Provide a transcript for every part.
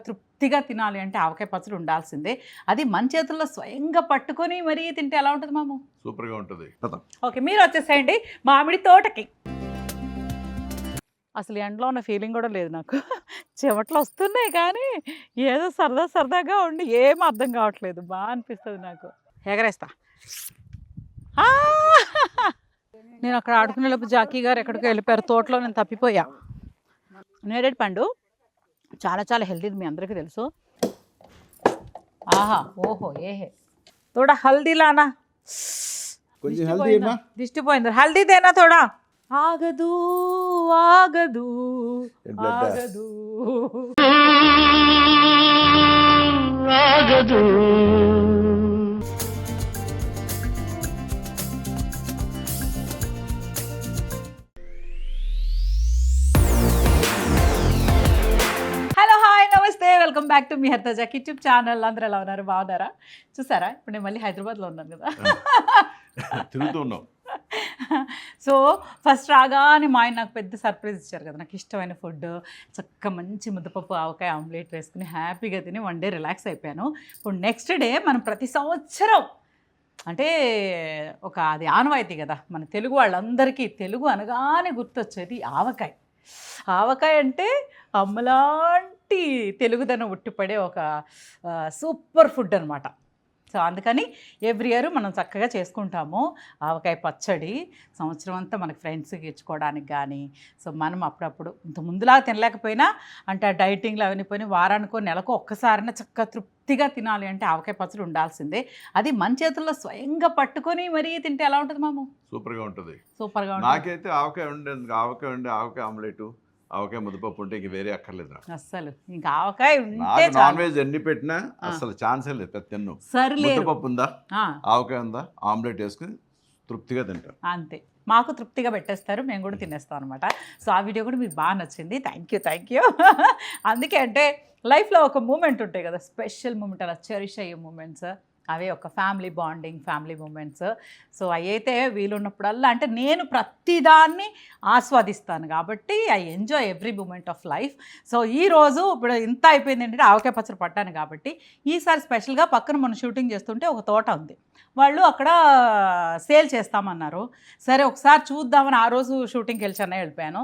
తృప్తిగా తినాలి అంటే ఆవకాయ పచ్చడి ఉండాల్సిందే. అది మన చేతుల్లో స్వయంగా పట్టుకొని మరీ తింటే ఎలా ఉంటుంది మాము? సూపర్గా ఉంటుంది. ఓకే, మీరు వచ్చేసేయండి మామిడి తోటకి. అసలు ఎండలో ఉన్న ఫీలింగ్ కూడా లేదు నాకు. చెమటలు వస్తున్నాయి కానీ ఏదో సరదాగా ఉండి ఏం అర్థం కావట్లేదు. బాగా అనిపిస్తుంది నాకు. ఎగరేస్తా. ఆ! నేను అక్కడ ఆడుకునేలోపు జాకీ గారు ఎక్కడికో వెళ్ళిపోయారు. తోటలో నేను తప్పిపోయా. నేరేడు పండు చాలా చాలా హెల్తీ, మీ అందరికీ తెలుసు. ఆహా, ఓహో, ఏహే తోడా హల్దీ లానా, దిష్టి పోయింది. హల్దీ దేనా తోడా. ఆగదు ఆగదు ఆగదు ఆగదు. వెల్కమ్ బ్యాక్ టు మీ హర్తజాక్ యూట్యూబ్ ఛానల్. అందరూ ఎలా ఉన్నారు? బాగున్నారా? చూసారా, ఇప్పుడు నేను మళ్ళీ హైదరాబాద్లో ఉన్నాను కదా, తిరుగుతూ ఉన్నాం. సో ఫస్ట్ రాగానే మా ఆయన నాకు పెద్ద సర్ప్రైజ్ ఇచ్చారు కదా, నాకు ఇష్టమైన ఫుడ్ చక్కగా మంచి ముద్దపప్పు ఆవకాయ ఆమ్లెట్ వేసుకుని హ్యాపీగా తిని వన్ డే రిలాక్స్ అయిపోయాను. ఇప్పుడు నెక్స్ట్ డే మనం ప్రతి సంవత్సరం అంటే అది ఆనవాయితీ కదా మన తెలుగు వాళ్ళందరికీ, తెలుగు అనగానే గుర్తొచ్చేది ఆవకాయ. ఆవకాయ అంటే అమ్మలాంటి తెలుగుదనం ఉట్టిపడే ఒక సూపర్ ఫుడ్ అనమాట. సో అందుకని ఎవ్రీ ఇయర్ మనం చక్కగా చేసుకుంటాము ఆవకాయ పచ్చడి. సంవత్సరం అంతా మనకి ఫ్రెండ్స్కి ఇచ్చుకోవడానికి కానీ, సో మనం అప్పుడప్పుడు ఇంత ముందులాగా తినలేకపోయినా అంటే డైటింగ్లు అవన్నీ పోయినా వారానికో నెలకో ఒక్కసారైనా చక్కగా తృప్తిగా తినాలి అంటే ఆవకాయ పచ్చడి ఉండాల్సిందే. అది మన చేతుల్లో స్వయంగా పట్టుకొని మరీ తింటే ఎలా ఉంటుంది మాము? సూపర్గా ఉంటుంది. సూపర్గా ఉంటుంది. నాకైతే ఆవకాయ ఆవకాయ ఆమ్లెట్, ఆవకాయ ముద్దపప్పు ఉంటే ఇంక వేరే అక్కర్లేదు. అస్సలు ఇంకా ఆవకాయ నాన్ వెజ్ ఎన్ని పెట్టినా అసలు ఛాన్సే లేదు. తిన్ను. ముద్దపప్పు ఉందా, ఆవకాయ ఉందా, ఆమ్లెట్ వేసుకుని తృప్తిగా తింటారు. అంతే, మాకు తృప్తిగా పెట్టేస్తారు, మేము కూడా తినేస్తాం అనమాట. సో ఆ వీడియో కూడా మీకు బాగా నచ్చింది. Thank you. అందుకే అంటే లైఫ్లో ఒక మూమెంట్ ఉంటాయి కదా, స్పెషల్ మూమెంట్, అలా చెరిష్ అయ్యే మూమెంట్స్, అవే ఒక family bonding, family moments. So అవి అయితే వీలున్నప్పుడల్లా అంటే నేను ప్రతిదాన్ని ఆస్వాదిస్తాను కాబట్టి I enjoy every moment of life. So ఈరోజు ఇప్పుడు ఇంత అయిపోయింది ఏంటంటే ఆవకాయ పచ్చడి పట్టాను కాబట్టి ఈసారి స్పెషల్గా పక్కన మనం షూటింగ్ చేస్తుంటే ఒక తోట ఉంది, వాళ్ళు అక్కడ సేల్ చేస్తామన్నారు. సరే ఒకసారి చూద్దామని ఆ రోజు షూటింగ్కి వెళ్ళి చెన్నై వెళ్ళిపోయాను.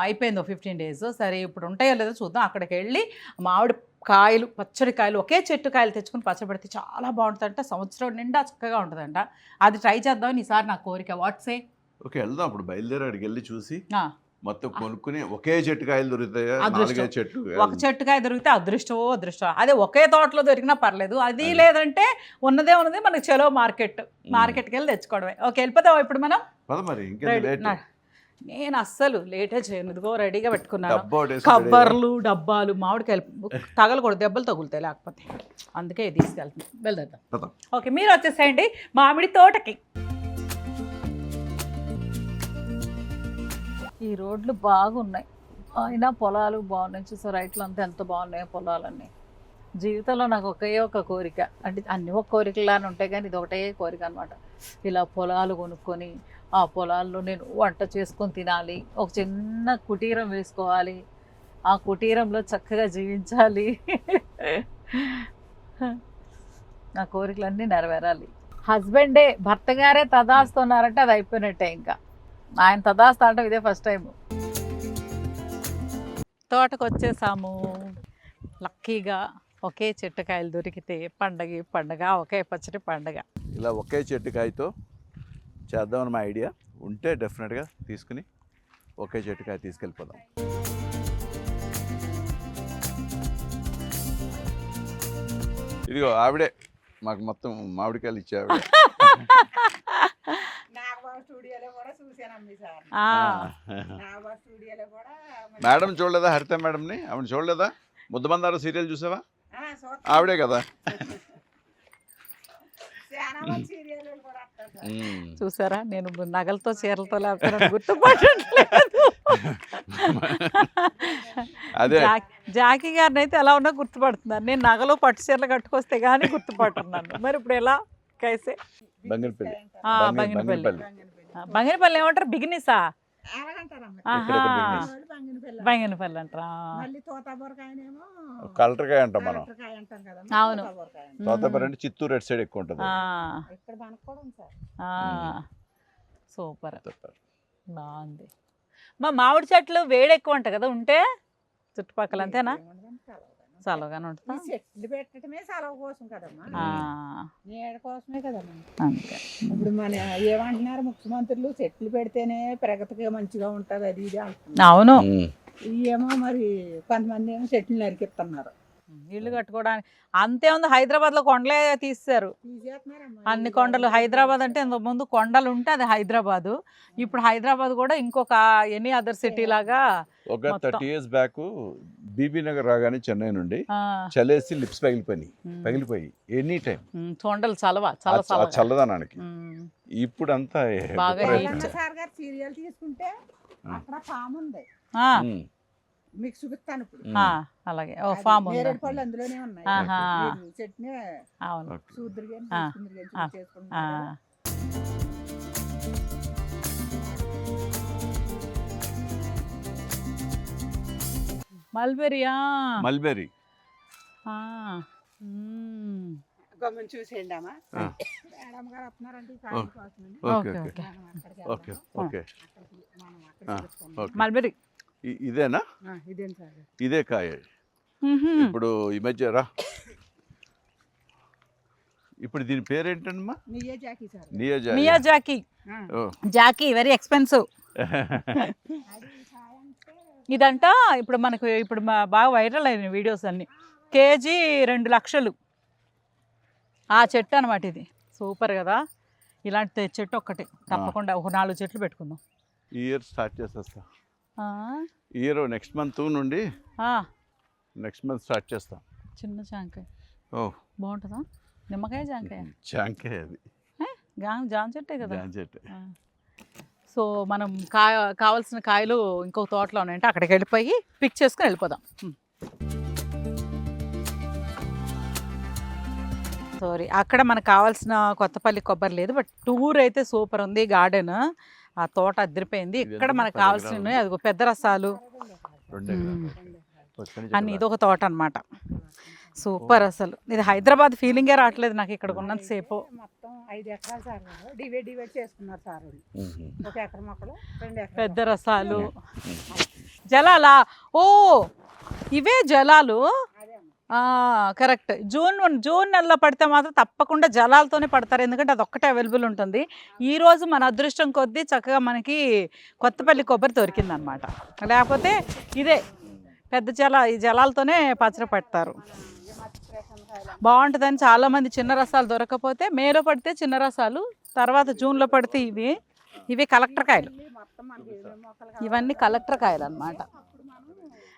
అయిపోయింది 15 days. సరే ఇప్పుడు ఉంటాయో లేదో చూద్దాం. అక్కడికి వెళ్ళి మామిడి కాయలు, పచ్చడి కాయలు, ఒకే చెట్టు కాయలు తెచ్చుకుని పచ్చడి పెడితే చాలా బాగుంటుందంట, సంవత్సరం నిండా చక్కగా ఉంటుందంట. అది ట్రై చేద్దామని ఈసారి నా కోరిక. వాట్సే ఓకే, వెళ్దాం. ఇప్పుడు బయలుదేరి అక్కడికి వెళ్ళి చూసి మొత్తం కొనుక్కుని ఒకే చెట్టు కాయలు దొరుకుతాయా? ఒక చెట్టు కాయ దొరికితే అదృష్టమో అదృష్టం. అదే ఒకే తోటలో దొరికినా పర్లేదు. అది లేదంటే ఉన్నదే మనకి చలో మార్కెట్కి వెళ్ళి తెచ్చుకోవడమే. ఓకే, వెళ్ళిపోతావా ఇప్పుడు మనం? నేను అస్సలు లేటే చేయను. ఇదిగో రెడీగా పెట్టుకున్నాను, కబ్బర్లు, డబ్బాలు. మామిడికాయలు తగలకూడదు, దెబ్బలు తగులుతాయి లేకపోతే, అందుకే తీసుకెళ్తాను. ఓకే, మీరు వచ్చేసేయండి మామిడి తోటకి. ఈ రోడ్లు బాగున్నాయి, అయినా పొలాలు బాగున్నాయి. చూసారు రైట్లు అంతా ఎంత బాగున్నాయో పొలాలన్నీ. జీవితంలో నాకు ఒక కోరిక, అంటే అన్ని ఒక కోరికలానే ఉంటాయి కానీ ఇది ఒకటే కోరిక అనమాట. ఇలా పొలాలు కొనుక్కొని ఆ పొలాల్లో నేను వంట చేసుకొని తినాలి, ఒక చిన్న కుటీరం వేసుకోవాలి, ఆ కుటీరంలో చక్కగా జీవించాలి. నా కోరికలన్నీ నెరవేరాలి. హస్బెండే, భర్త గారే తదాస్తున్నారంటే అది అయిపోయినట్టే. ఇంకా ఆయన తదాస్తా అంటే ఇదే ఫస్ట్ టైం. తోటకు వచ్చేసాము. లక్కీగా ఒకే చెట్టుకాయలు దొరికితే పండగ, ఒకే పచ్చడి పండగ. ఇలా ఒకే చెట్టుకాయతో చేద్దామని మా ఐడియా ఉంటే డెఫినెట్గా తీసుకుని ఒకే చెట్టుకాయ తీసుకెళ్ళిపోదాం. ఇదిగో ఆవిడే మాకు మొత్తం మామిడికాయలు ఇచ్చే ఆవిడ. మేడం చూడలేదా? హరిత మేడంని ఆవిడ చూడలేదా? ముద్దమందారు సీరియల్ చూసావా? ఆవిడే కదా. చూసారా, నేను నగలతో చీరలతో లేకపోతే గుర్తుపట్టలేదు. అదే జాకీ గారిని అయితే ఎలా ఉన్నా గుర్తుపడుతున్నాను. నేను నగలు పట్టు చీరలు కట్టుకొస్తే గానీ గుర్తుపడుతున్నాను. మరి ఇప్పుడు ఎలా కైసే? బంగినపల్లి ఏమంటారు? బిగినిసా? ఆహా బిజినెస్ బంగినపల్లి అంటారా కలెక్టర్కాయ అంటాం మనం. అవును తోతాపురి అంటే చిత్తూరు అటు సైడ్ ఎక్కువ ఉంటుంది. సూపర్ బాగుంది. మామిడి చెట్లు వేడి ఎక్కువ అంట కదా ఉంటే చుట్టుపక్కల, అంతేనా? చల్లగానే ఉంటుంది. చెట్లు పెట్టడమే సెలవు కోసం కదమ్మా, ఆ, నీడ కోసమే కదమ్మా. అంతే. ఇప్పుడు మన ఏమంటున్నారు ముఖ్యమంత్రులు, చెట్లు పెడితేనే ప్రగతిగా మంచిగా ఉంటది అది ఇది అంటున్నారు. అవును. ఏమో మరి కొంతమంది ఏమో చెట్లు నరికిస్తున్నారు. ఇల్లు కట్టుకోవడానికి అంతే ఉంది. హైదరాబాద్ లో కొండలే తీస్తారు, తీసేస్తున్నారమ్మా అన్ని కొండలు. హైదరాబాద్ అంటే ఇంతకు ముందు కొండలు ఉంటే అది హైదరాబాదు. ఇప్పుడు హైదరాబాద్ కూడా ఇంకొక ఎనీ అదర్ సిటీ లాగా ఒక 30 years బ్యాక్ బీబీ నగర్ రాగానే చెన్నై నుండి ఆ, చలేసి లిప్స్ పగిలిపోయి ఎనీ టైం కొండలు చాలా చల్లదనానికి. ఉమ్. ఇప్పుడు అంతా బాగా ఎల్లన్న సార్ గారు సీరియల్ తీసుకుంటే అక్కడ ఫామ్ ఉంది, ఆ, మీకు చూపిస్తాను ఇప్పుడు. అలాగే ఓ ఫామ్ ఉంది. నేరేడు పళ్ళు అందులోనే ఉన్నాయి. ఆహా. మీరు చెట్టునే అవును. చూద్దరు కానీ ఆ. తీసుకుందరు కానీ ఆ. చేసుకుంటున్నారు. మల్బెరియా. మల్బెరీ. గమని చూసేయండి అమ్మా, ఆ. మేడం గారు వస్తున్నారంటే ఈ కాయల కోసమని. Okay okay, okay okay. మనం అక్కడికి ఓకే వెళ్దాము. ఓకే మనం అక్కడ ఆ, చూపిస్తాము. ఓకే. మల్బెరీ. ఇదేనా? ఇదేం సార్ ఇదే కాయ. ఇప్పుడు ఈ మధ్య రా, ఇప్పుడు దీని పేరేంటమ్మా? నీయే జాకీ సార్. మియాజాకి. జాకీ వెరీ ఎక్స్పెన్సివ్. ఇదంట ఇప్పుడు మనకు ఇప్పుడు బాగా వైరల్ అయిన వీడియోస్ అన్ని. కేజీ 2 లక్షలు ఆ చెట్టు అనమాట. ఇది సూపర్ కదా. ఇలాంటి చెట్టు ఒక్కటి తప్పకుండా ఒక 4 చెట్లు పెట్టుకుందాం. ఈ ఇయర్ స్టార్ట్ చేసేస్తా. ఆ, ఇయర్ నెక్స్ట్ మంత్ నుండి ఆ, స్టార్ట్ చేస్తాం. చిన్న జాంకాయ ఓ బాగుంటుందా? నిమ్మకాయ జాంకాయ? జాంకాయ అది, జామ చెట్టే కదా. జామ చెట్టు. సో మనం కావాల్సిన కాయలు ఇంకొక తోటలో ఉన్నాయంటే అక్కడికి వెళ్ళిపోయి పిక్ చేసుకుని వెళ్ళిపోదాం. సారీ, అక్కడ మనకు కావాల్సిన కొత్తపల్లి కొబ్బరి లేదు, బట్ టూర్ అయితే సూపర్ ఉంది. గార్డెన్, ఆ తోట అదిరిపోయింది. ఇక్కడ మనకు కావాల్సినవి అదిగో పెద్ద రసాలు 2 ఎకరాలు. అన్ని. ఇదొక తోట అనమాట. సూపర్. అసలు ఇది హైదరాబాద్ ఫీలింగే రావట్లేదు నాకు ఇక్కడ ఉన్నంతసేపు. మొత్తం 5 ఎకరాలు సార్ డివైడ్ చేసుకున్నారు సార్ వాళ్ళు. 1 ఎకరం మొక్కలు 2 ఎకరాలు పెద్ద రసాలు, జలాలా. ఓ ఇవే జలాలు. కరెక్ట్. జూన్ నెలలో పడితే మాత్రం తప్పకుండా జలాలతోనే పడతారు, ఎందుకంటే అది ఒక్కటే అవైలబుల్ ఉంటుంది. ఈరోజు మన అదృష్టం కొద్దీ చక్కగా మనకి కొత్తపల్లి కొబ్బరి దొరికిందనమాట. లేకపోతే ఇదే పెద్ద ఈ జలాలతోనే పచ్చడి పెడతారు. బాగుంటుందని చాలామంది. చిన్న రసాలు దొరకకపోతే మేలో పడితే చిన్న రసాలు, తర్వాత జూన్లో పడితే ఇవి కలెక్టర్ కాయలు. మొత్తం మనకి మొక్కలు ఇవన్నీ కలెక్టర్ కాయలు అనమాట.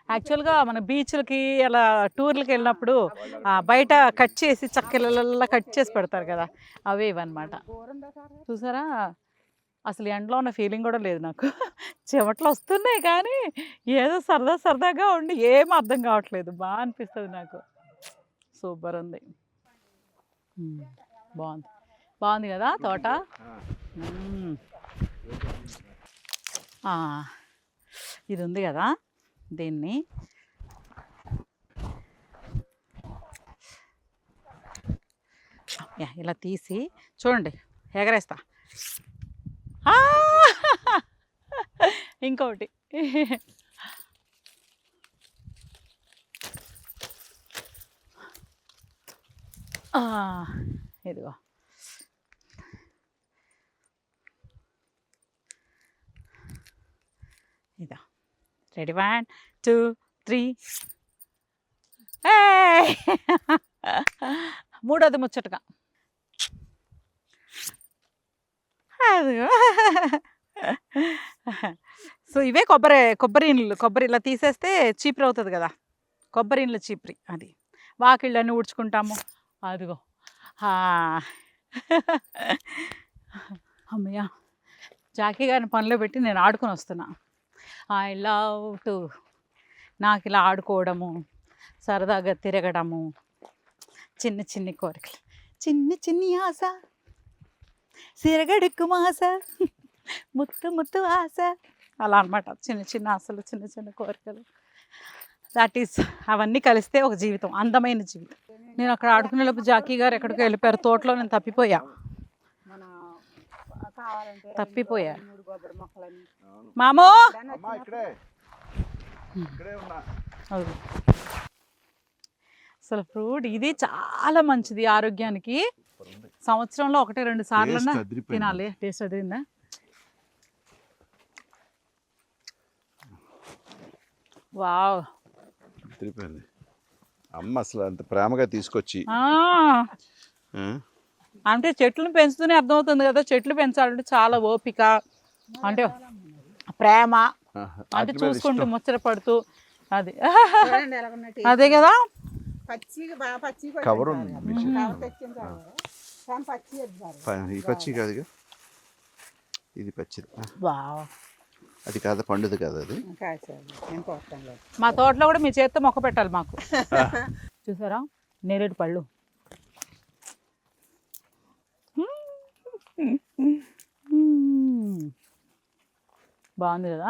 యాక్చువల్గా మన బీచ్లకి అలా టూర్లకి వెళ్ళినప్పుడు బయట కట్ చేసి చక్కలలా కట్ చేసి పెడతారు కదా, అవే ఇవన్నమాట. చూసారా, అసలు ఎండలో ఉన్న ఫీలింగ్ కూడా లేదు నాకు. చెమటలు వస్తున్నాయి కానీ ఏదో సరదాగా ఉండి ఏం అర్థం కావట్లేదు. బాగా అనిపిస్తుంది నాకు. సూపర్ ఉంది. బాగుంది కదా తోట. ఇది ఉంది కదా, దీన్ని ఇలా తీసి చూడండి, ఎగరేస్తా. ఇంకొకటి ఇదిగో. ఇదా రెడీ 1 2 3. మూడోది ముచ్చటగా. అదిగో. సో ఇవే కొబ్బరి ఇలా తీసేస్తే చీపురు అవుతుంది కదా, కొబ్బరి ఇండ్ల చీపురి. అది వాకిళ్ళన్నీ ఊడ్చుకుంటాము. అదిగో. అమ్మయ్య, జాకీ గారిని పనిలో పెట్టి నేను ఆడుకొని వస్తున్నా. I love to. నాకు ఇలా ఆడుకోవడము, సరదాగా తిరగడము, చిన్ని కోరికలు, చిన్ని ఆశ, సిరగడుకు మాస, ముత్తు ఆశ. అలా అనమాట. చిన్న చిన్న ఆశలు, చిన్న చిన్న కోరికలు. దట్ ఈస్ అవన్నీ కలిస్తే ఒక జీవితం, అందమైన జీవితం. నేను అక్కడ ఆడుకునేలోపు జాకీ గారు ఎక్కడికో వెళ్ళిపోయారు. తోటలో నేను తప్పిపోయా. మన కావాలంటే తప్పిపోయా. 2 కొబ్బరి మొక్కలని మామో అమ్మా ఇక్కడే ఉన్నా. అదిగో. అసలు ఫ్రూట్ ఇది చాలా మంచిది ఆరోగ్యానికి. సంవత్సరంలో 1-2 సార్లన్నా Taste అదిరిపోయింది. తినాలి. టేస్ట్ అదిరిందా? వావ్. తిరిగిపోయింది. అమ్మ అసలు అంత ప్రేమగా తీసుకొచ్చి ఆ, ఆ? అంటే చెట్లను పెంచుతూనే అర్థమవుతుంది కదా, చెట్లు పెంచాలంటే చాలా ఓపిక, అంటే ప్రేమ, ఆహా. అంటే వాటి మీద చూసుకుంటూ ఇష్టం. ముచ్చట పడుతూ అది. చూడండి ఎలా ఉన్నాయి. అదే కదా. పచ్చిగా బాగా పచ్చిగా కవర్ ఉంది మీ చెట్టు. కవర్ తెచ్చింది కానీ పచ్చి ఈ పచ్చి కాదుగా, ఇది పచ్చిది. వావ్. అది కాదు, పండుది కాదు అది. నేను పోతాను లేదు. మా తోటలో కూడా మీ చేత్తో మొక్క పెట్టాలి మాకు. చూసారా నేరేడు పళ్ళు. బాగుంది కదా.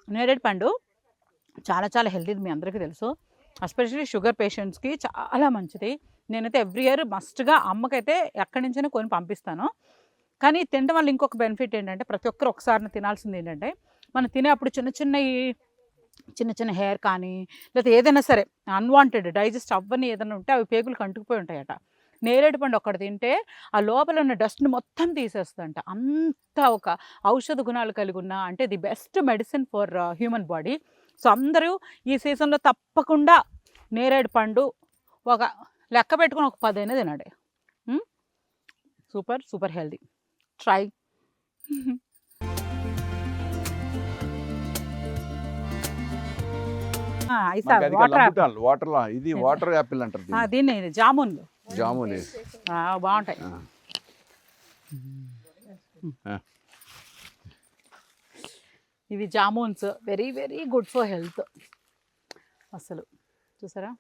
నేరేడు పండు చాలా చాలా హెల్తీ, మీ అందరికీ తెలుసు. ఎస్పెషల్లీ షుగర్ పేషెంట్స్కి చాలా మంచిది. నేనైతే ఎవ్రీ ఇయర్ మస్ట్గా అమ్మకైతే ఎక్కడి నుంచైనా కొని పంపిస్తాను. కానీ తినడం వల్ల ఇంకొక బెనిఫిట్ ఏంటంటే, ప్రతి ఒక్కరు ఒకసారి తినాల్సింది ఏంటంటే, మనం తినేప్పుడు చిన్న చిన్న హెయిర్ కానీ లేకపోతే ఏదైనా సరే అన్వాంటెడ్ డైజెస్ట్ అవ్వని ఏదైనా ఉంటే అవి పేగులకు అంటుకుపోయి ఉంటాయట. నేరేడు పండు ఒక్కటి తింటే ఆ లోపల ఉన్న డస్ట్ని మొత్తం తీసేస్తుందంట. అంత ఒక ఔషధ గుణాలు కలిగి ఉన్న, అంటే the best medicine for human body. So అందరూ ఈ సీజన్లో తప్పకుండా నేరేడు పండు ఒక లెక్క పెట్టుకుని ఒక 10 అయినా తినండి. Super super healthy. Try. Water ఇది వాటర్ యాపిల్ అంటారు దీన్ని. దీన్ని జామున్లు జామున్ బాగుంటాయి. ఇవి jamuns very very good for health. అసలు చూసారా,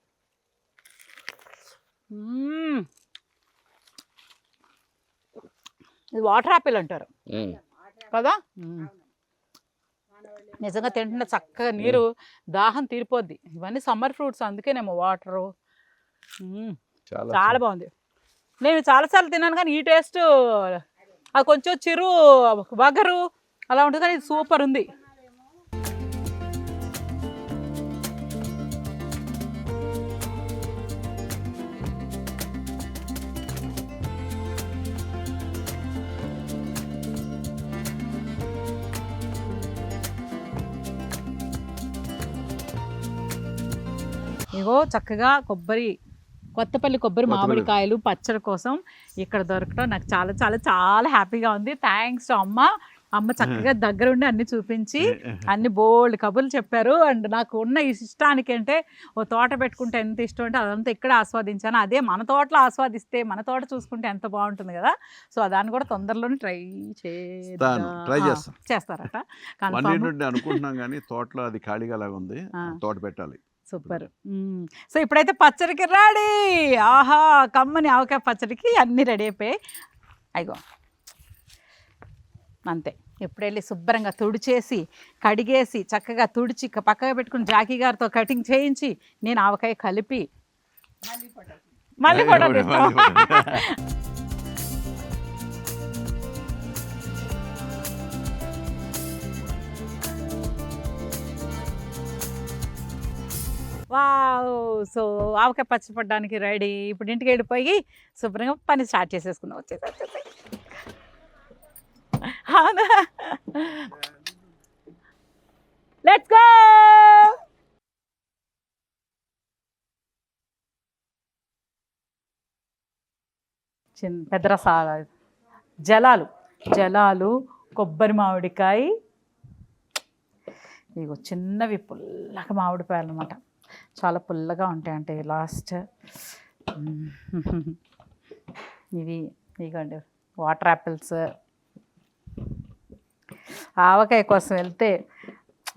ఇది వాటర్ యాపిల్ అంటారు కదా. నిజంగా తింటున్న చక్కగా నీరు దాహం తీరిపోద్ది. ఇవన్నీ సమ్మర్ ఫ్రూట్స్, అందుకేనేమో వాటరు. చాలా బాగుంది. నేను చాలాసార్లు తిన్నాను కానీ ఈ టేస్ట్ అది కొంచెం చిరు వగరు అలా ఉంటుంది, కానీ ఇది సూపర్ ఉంది. ఇగో చక్కగా కొత్తపల్లి కొబ్బరి మామిడికాయలు పచ్చడి కోసం ఇక్కడ దొరకడం నాకు చాలా చాలా చాలా హ్యాపీగా ఉంది. థ్యాంక్స్ టు అమ్మ చక్కగా దగ్గరుండి అన్ని చూపించి అన్ని బోల్డ్ కబుర్లు చెప్పారు. అండ్ నాకు ఉన్న ఈ ఇష్టానికి అంటే ఓ తోట పెట్టుకుంటే ఎంత ఇష్టం అంటే అదంతా ఇక్కడ ఆస్వాదించాను. అదే మన తోటలో ఆస్వాదిస్తే మన తోట చూసుకుంటే ఎంత బాగుంటుంది కదా. సో దాన్ని కూడా తొందరలోనే ట్రై చేస్తారట అనుకుంటున్నాం కానీ తోటలో అది ఖాళీగా లాగా ఉంది, తోట పెట్టాలి. సూపర్. సో ఇప్పుడైతే పచ్చడికి రెడీ. ఆహా, కమ్మని ఆవకాయ పచ్చడికి అన్నీ రెడీ అయిపోయాయి. అయిగో అంతే. ఎప్పుడు వెళ్ళి శుభ్రంగా తుడిచేసి కడిగేసి చక్కగా తుడిచి పక్కగా పెట్టుకుని జాకీ గారితో కటింగ్ చేయించి నేను ఆవకాయ కలిపి మళ్ళీ ఫోటో తీస్తాను. వావ్. సో ఆవకాయ పచ్చడి పడడానికి రెడీ. ఇప్పుడు ఇంటికి వెళ్ళిపోయి శుభ్రంగా పని స్టార్ట్ చేసేసుకుందాం. వచ్చేసి లెట్స్ గో. పెద్ద రసాల జలాలు కొబ్బరి మామిడికాయ, ఇగో చిన్నవి పుల్లగా మామిడికాయలు అనమాట. చాలా పుల్లగా ఉంటాయి. అంటే లాస్ట్ ఇగోండి వాటర్ యాపిల్స్. ఆవకాయ కోసం వెళ్తే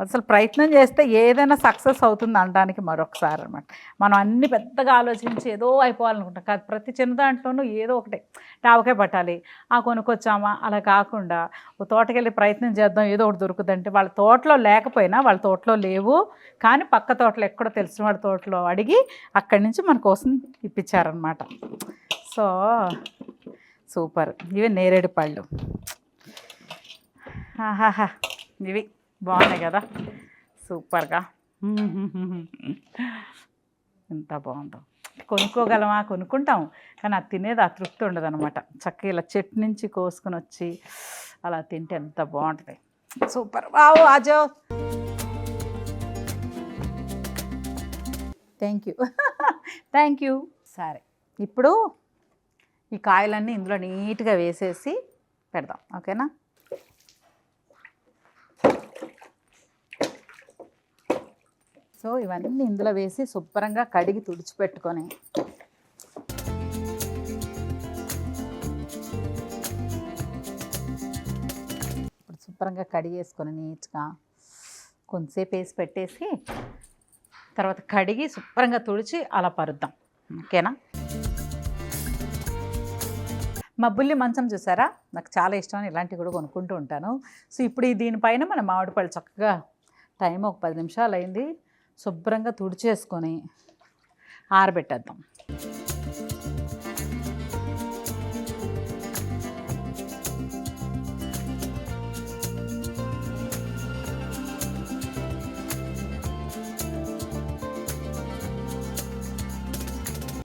అసలు ప్రయత్నం చేస్తే ఏదైనా సక్సెస్ అవుతుంది అనడానికి మరొకసారి అనమాట. మనం అన్ని పెద్దగా ఆలోచించి ఏదో అయిపోవాలనుకుంటాం కాదు, ప్రతి చిన్న దాంట్లోనూ ఏదో ఒకటి ఆవకాయ పట్టాలి, కొనుక్కొచ్చామా అలా కాకుండా ఓ తోటకెళ్ళి ప్రయత్నం చేద్దాం ఏదో ఒకటి దొరుకుతుందంటే వాళ్ళ తోటలో లేకపోయినా వాళ్ళ తోటలో లేవు కానీ పక్క తోటలో ఎక్కడో తెలిసిన వాళ్ళ తోటలో అడిగి అక్కడి నుంచి మన కోసం ఇప్పించారనమాట. So super. ఇవి నేరేడు పళ్ళు, ఆహాహా ఇవి బాగున్నాయి కదా, సూపర్గా. ఎంత బాగుందో. కొనుక్కోగలమా, కొనుక్కుంటాం కానీ అది తినేది ఆ తృప్తి ఉండదు అనమాట. చక్కగా ఇలా చెట్టు నుంచి కోసుకొని వచ్చి అలా తింటే ఎంత బాగుంటుంది. సూపర్. వావ్ ఆజో, థ్యాంక్ యూ. సరే, ఇప్పుడు ఈ కాయలన్నీ ఇందులో నీట్గా వేసేసి పెడదాం, ఓకేనా? సో ఇవన్నీ ఇందులో వేసి శుభ్రంగా కడిగి తుడిచిపెట్టుకొని ఇప్పుడు శుభ్రంగా కడిగేసుకొని నీట్గా కొంతసేపు వేసి పెట్టేసి తర్వాత కడిగి శుభ్రంగా తుడిచి అలా పరుద్దాం, ఓకేనా? మా బుల్లి మంచం చూసారా, నాకు చాలా ఇష్టం, ఇలాంటివి కూడా కొనుక్కుంటూ ఉంటాను. సో ఇప్పుడు దీనిపైన మన మామిడి పళ్ళు చక్కగా టైం ఒక 10 నిమిషాలు అయింది, శుభ్రంగా తుడిచేసుకొని ఆరబెట్టేద్దాం.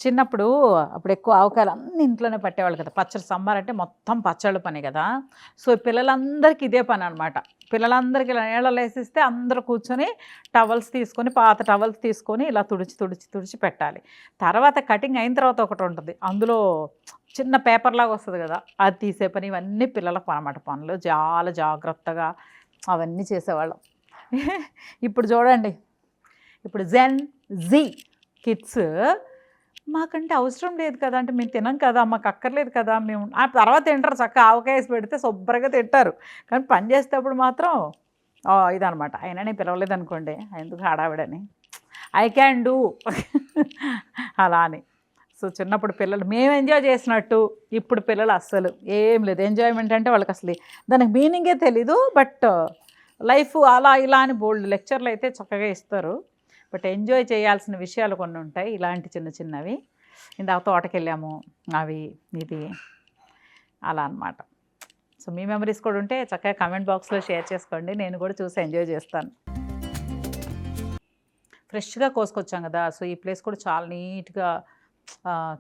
చిన్నప్పుడు అప్పుడు ఎక్కువ ఆవకాయలు అన్నీ ఇంట్లోనే పట్టేవాళ్ళు కదా, పచ్చడి సమ్మర్ అంటే మొత్తం పచ్చళ్ళ పని కదా. సో పిల్లలందరికీ ఇదే పని అనమాట. పిల్లలందరికీ ఇలా నీళ్ళలో వేసిస్తే అందరూ కూర్చొని టవల్స్ తీసుకొని, పాత టవల్స్ తీసుకొని ఇలా తుడిచి పెట్టాలి. తర్వాత కటింగ్ అయిన తర్వాత ఒకటి ఉంటుంది, అందులో చిన్న పేపర్ లాగా వస్తుంది కదా, అది తీసే పని. ఇవన్నీ పిల్లలకు అనమాట పనులు, చాలా జాగ్రత్తగా అవన్నీ చేసేవాళ్ళం. ఇప్పుడు చూడండి, ఇప్పుడు జెన్ జీ కిడ్స్ మాకంటే అవసరం లేదు కదా, అంటే మేము తినం కదా, మాకు అక్కర్లేదు కదా, మేము ఆ తర్వాత తింటారు, చక్కగా ఆవకాయ వేసి పెడితే శుభ్రంగా తింటారు. కానీ పని చేసేటప్పుడు మాత్రం ఇదనమాట. అయినా నేను పిలవలేదు అనుకోండి, ఎందుకు హడావిడని, ఐ క్యాన్ డూ అలా అని. సో చిన్నప్పుడు పిల్లలు మేము ఎంజాయ్ చేసినట్టు ఇప్పుడు పిల్లలు అస్సలు ఏం లేదు. ఎంజాయ్మెంట్ అంటే వాళ్ళకి అసలు దానికి మీనింగే తెలీదు. బట్ లైఫ్ అలా ఇలా అని బోల్డ్ లెక్చర్లు అయితే చక్కగా ఇస్తారు, బట్ ఎంజాయ్ చేయాల్సిన విషయాలు కొన్ని ఉంటాయి, ఇలాంటి చిన్న చిన్నవి. ఇందాక తోటకి వెళ్ళాము, అవి ఇది అలా అనమాట. సో మీ మెమరీస్ కూడా ఉంటే చక్కగా కామెంట్ బాక్స్లో షేర్ చేసుకోండి, నేను కూడా చూసి ఎంజాయ్ చేస్తాను. ఫ్రెష్గా కోసుకొచ్చాం కదా, సో ఈ ప్లేస్ కూడా చాలా నీట్గా